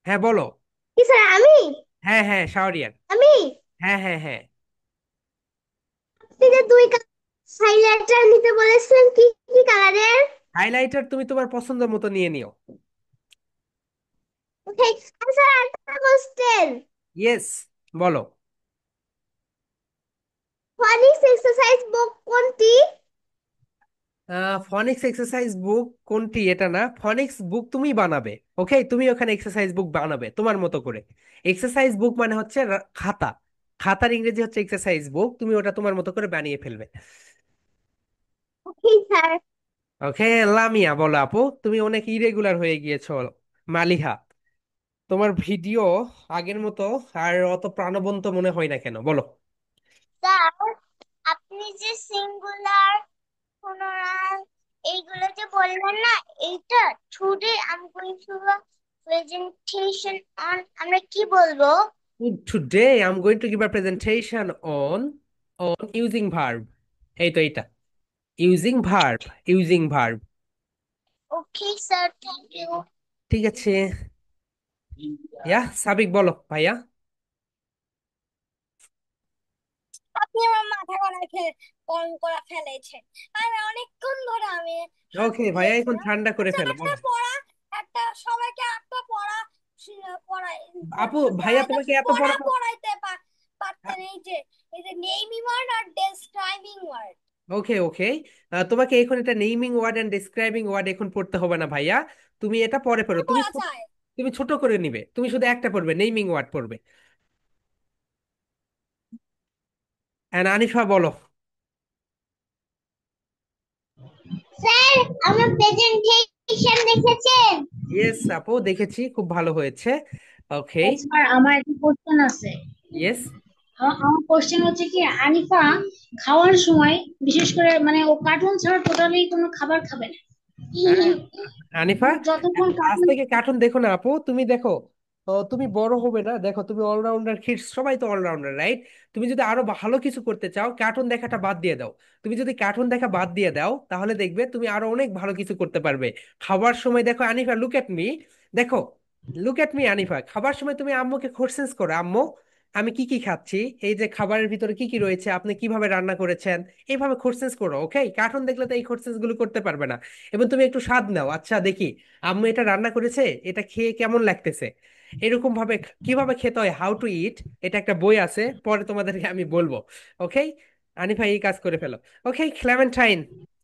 হ্যাঁ বলো। কি স্যার আমি? হ্যাঁ হ্যাঁ শাহরিয়ার। আমি হ্যাঁ হ্যাঁ হ্যাঁ। আপনি যে দুই কালার হাইলাইটার নিতে বলেছিলেন, কি কি কালারের? হাইলাইটার তুমি তোমার পছন্দ মতো নিয়ে নিও। ওকে স্যার, আরেকটা কোশ্চেন। ইয়েস, বলো। ফনিক্স এক্সারসাইজ বুক কোনটি? ফনিক্স এক্সারসাইজ বুক কোনটি এটা না, ফনিক্স বুক তুমি বানাবে। ওকে, তুমি ওখানে এক্সারসাইজ বুক বানাবে তোমার মতো করে। এক্সারসাইজ বুক মানে হচ্ছে খাতা, খাতার ইংরেজি হচ্ছে এক্সারসাইজ বুক, তুমি ওটা তোমার মতো করে বানিয়ে ফেলবে। Okay sir. ওকে, লামিয়া বলো আপু, তুমি অনেক ইরেগুলার হয়ে গিয়েছো। মালিহা, তোমার ভিডিও আগের মতো আর অত প্রাণবন্ত মনে হয় না কেন, বলো। স্যার, আপনি যে সিঙ্গুলার পুনরায় এইগুলো যে বললেন না, এইটা today I am going to presentation on, আমরা কি বলবো? Today I'm going to give a presentation on using verb. এই তো এটা using verb, using verb. Okay sir, thank you. ঠিক আছে। সাবিক বলো ভাইয়া। আপনি আমার মাথা গরম করে ফেলেছেন। আর অনেকক্ষণ ধরে আমি ওকে শান্তি ভাইয়া, এখন দিয়েছিলাম। ঠান্ডা করে আচ্ছা, ফেলো, একটা বলো। পড়া, একটা সবাইকে একটা পড়া পড়াই আপু ভাইয়া পড়াইতে তোমাকে এত পড়া পড়া পড়াইতে পারতেন। এই যে নেমিং ওয়ার্ড আর ডেসক্রাইবিং ওয়ার্ড। ওকে ওকে, তোমাকে এখন এটা নেইমিং ওয়ার্ড এন্ড ডিসক্রাইবিং ওয়ার্ড এখন পড়তে হবে না ভাইয়া, তুমি এটা পরে পড়ো। তুমি পড়া চাই। তুমি ছোট করে নিবে, তুমি শুধু একটা পড়বে, নেইমিং ওয়ার্ড পড়বে। এন্ড আনিফা বলো। স্যার, আমার প্রেজেন্টেশন দেখেছেন? ইয়েস আপু, দেখেছি, খুব ভালো হয়েছে। ওকে। স্যার আমার একটা কোশ্চেন আছে। ইয়েস। আমার কোশ্চেন হচ্ছে কি, আনিফা খাওয়ার সময় বিশেষ করে মানে ও কার্টুন ছাড়া টোটালি কোনো খাবার খাবে না। আনিফা, যতক্ষণ আজ কার্টুন। থেকে কার্টুন দেখো না আপু, তুমি দেখো। তুমি বড় হবে না, দেখো তুমি অলরাউন্ডার কিডস, সবাই তো অলরাউন্ডার রাইট। তুমি যদি আরো ভালো কিছু করতে চাও, কার্টুন দেখাটা বাদ দিয়ে দাও। তুমি যদি কার্টুন দেখা বাদ দিয়ে দাও তাহলে দেখবে তুমি আরো অনেক ভালো কিছু করতে পারবে। খাবার সময় দেখো আনিফা, লুক এট মি, দেখো, লুক এট মি আনিফা, খাবার সময় তুমি আম্মুকে কোশ্চেন্স করো, আম্মু আমি কি কি খাচ্ছি, এই যে খাবারের ভিতরে কি কি রয়েছে, আপনি কিভাবে রান্না করেছেন, এইভাবে কোশ্চেন্স করো। ওকে, কার্টুন দেখলে তো এই কোশ্চেন্স গুলো করতে পারবে না। এবং তুমি একটু স্বাদ নাও, আচ্ছা দেখি আম্মু এটা রান্না করেছে, এটা খেয়ে কেমন লাগতেছে। এরকম ভাবে কিভাবে খেতে হয়, হাউ টু ইট, এটা একটা বই আছে, পরে তোমাদেরকে আমি বলবো। ওকে, আনিফা এই কাজ করে ফেলো। ওকে, ক্লেমেন্টাইন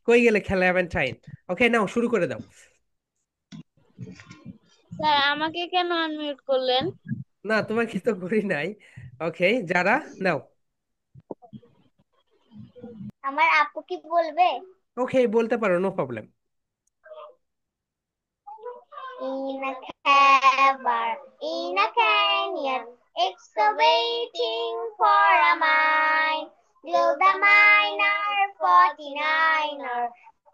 কই গেলে, ক্লেমেন্টাইন? ওকে, নাও শুরু করে দাও। স্যার আমাকে কেন আনমিউট করলেন? না তোমাকে তো করি নাই। ওকে, যারা, নাও। আমার আপু কি বলবে? ওকে, বলতে পারো, no problem. In a cab or in a canyon, excavating for a mine. Till the miner 49er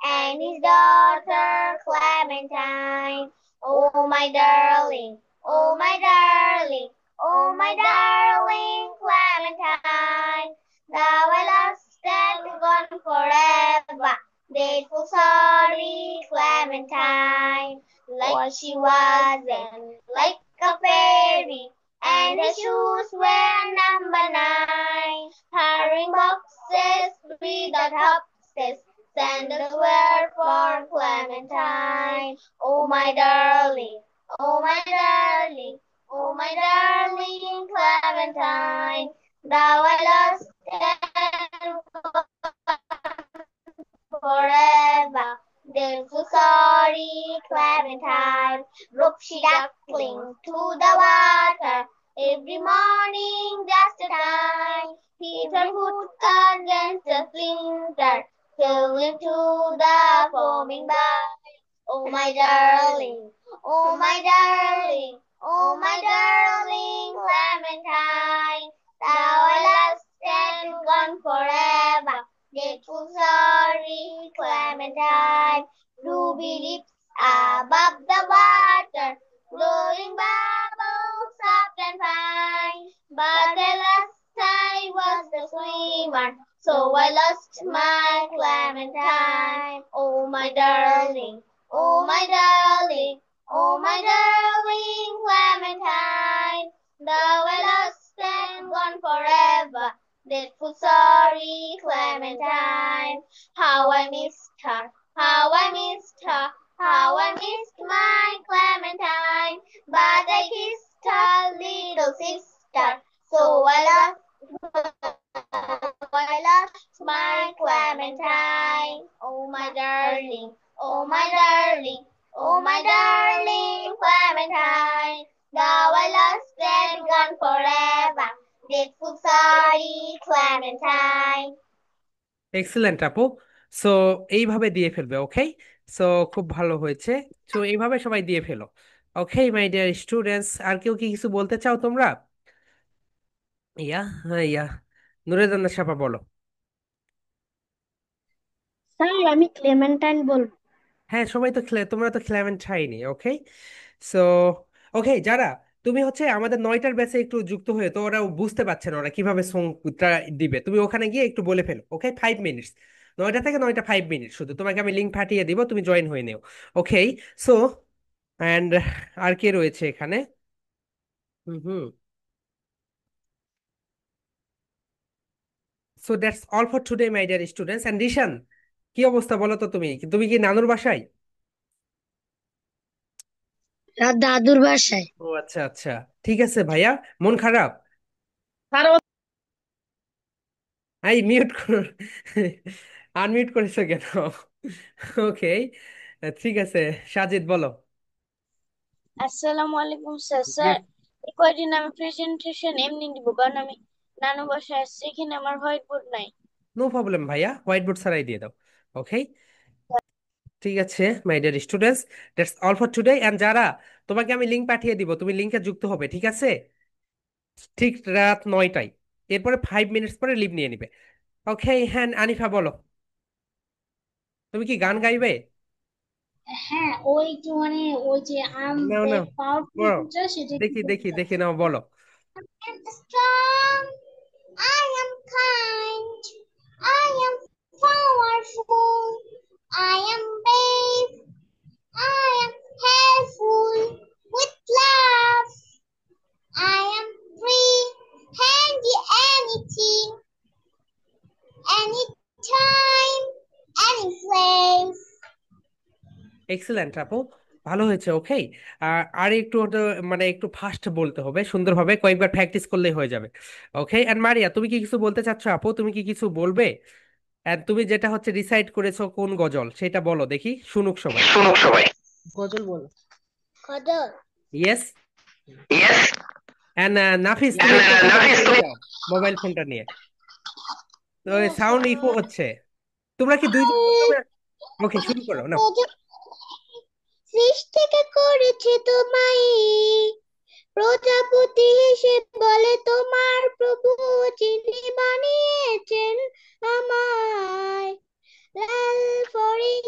and his daughter Clementine. Oh my darling, oh my darling, oh my darling Clementine, thou I lost and gone forever. Grateful, sorry Clementine, like she wasn't like a fairy, and her shoes were number 9. Her ring boxes without hopses, sandals were for Clementine. Oh my darling, oh my darling, oh my darling Clementine, thou I lost and forever. Then so sorry, Clementine, rope she duckling to the water every morning just a time. Hit her foot against the flinter, fell into the foaming bar. Oh my darling, oh my darling, oh my darling Clementine, thou I lost and gone forever. Grateful, sorry Clementine, ruby lips above the water, glowing bubbles soft and fine. But alas, I was the swimmer, so I lost my Clementine. Oh my darling, oh my darling, oh my darling Clementine, thou I lost and gone forever. Grateful, sorry Clementine, how I missed her, how I missed her, how I missed my Clementine. But I kissed her little sister, so I lost my Clementine. Oh my darling, oh my darling, oh my darling Clementine, thou I lost and gone forever. Grateful, sorry Clementine. Excellent আপু। So এইভাবে দিয়ে ফেলবে, ওকে? So খুব ভালো হয়েছে। So এইভাবে সবাই দিয়ে ফেলো। ওকে মাই ডিয়ার স্টুডেন্টস, আর কেউ কি কিছু বলতে চাও তোমরা? ইয়া, হ্যাঁ ইয়া, নুরেজান্না সাপা বলো। স্যার আমি ক্লেমেন্টাইন বলবো। হ্যাঁ সবাই তো তোমরা তো ক্লেমেন্টাইনই, ওকে? সো ওকে, যারা তুমি হচ্ছে আমাদের 9টার ব্যাচে একটু যুক্ত হয়ে, তো ওরা বুঝতে পারছে না ওরা কিভাবে সংটা দিবে, তুমি ওখানে গিয়ে একটু বলে ফেলো, ওকে? 5 মিনিটস, 9টা থেকে 9টা 5 মিনিট শুধু, তোমাকে আমি লিঙ্ক পাঠিয়ে দিব, তুমি জয়েন হয়ে নিও, ওকে? সো অ্যান্ড আর কে রয়েছে এখানে? Hmm hmm. So that's all for today my dear students. And Rishan, কি অবস্থা বলো তো? তুমি তুমি কি নানুর বাসায়? দাদুর বাসায়। ও আচ্ছা আচ্ছা, ঠিক আছে ভাইয়া, মন খারাপ? এই মিউট করো, আনমিউট করেছো কেন? ওকে, ঠিক আছে, সাজিদ বলো। আসসালামু আলাইকুম স্যার। স্যার এই কয়দিন আমি প্রেজেন্টেশন এমনি দিব, কারণ আমি নানু বাসায় আসছি, এখানে আমার হোয়াইট বোর্ড নাই। নো প্রবলেম ভাইয়া, হোয়াইট বোর্ড ছাড়াই দিয়ে দাও, ওকে? ঠিক আছে my dear students, that's all for today. And যারা, তোমাকে আমি লিংক পাঠিয়ে দিব, তুমি লিংকে যুক্ত হবে, ঠিক আছে? ঠিক রাত 9টায়, এরপরে 5 মিনিটস পরে লিভ নিয়ে নিবে, ওকে? হ্যাঁ আনিফা বলো, তুমি কি গান গাইবে? হ্যাঁ, ওই একটু মানে ওই যে নাও নাও, বলো, পাওয়ারফুল সেটা একটু দেখি দেখি করতে হবে। দেখি, নাও বলো। I am strong, I am kind, I am powerful, I am brave, I am helpful with love, I am free, handy anything, anytime, any place. Excellent আপু, ভালো হয়েছে, ওকে? আর একটু মানে একটু ফাস্ট বলতে হবে, সুন্দরভাবে কয়েকবার প্র্যাকটিস করলেই হয়ে যাবে, ওকে? এন্ড মারিয়া, তুমি কি কিছু বলতে চাচ্ছো আপু? তুমি কি কিছু বলবে? এন্ড তুমি যেটা হচ্ছে রিসাইট করেছো কোন গজল, সেটা বলো দেখি, শুনুক সবাই। গজল বলো। Cuddle. ইয়েস। এন্ড নাফিস, তুমি একটু মোবাইল ফোনটা নিয়ে, তো সাউন্ড ইকো হচ্ছে, তোমরা কি দুইজন? ওকে, শুরু করো না। সৃষ্টিকে করেছে তোমায়, প্রজাপতি হেসে বলে তোমার প্রভু, যিনি বানিয়েছেন আমায়। লাল ফড়িং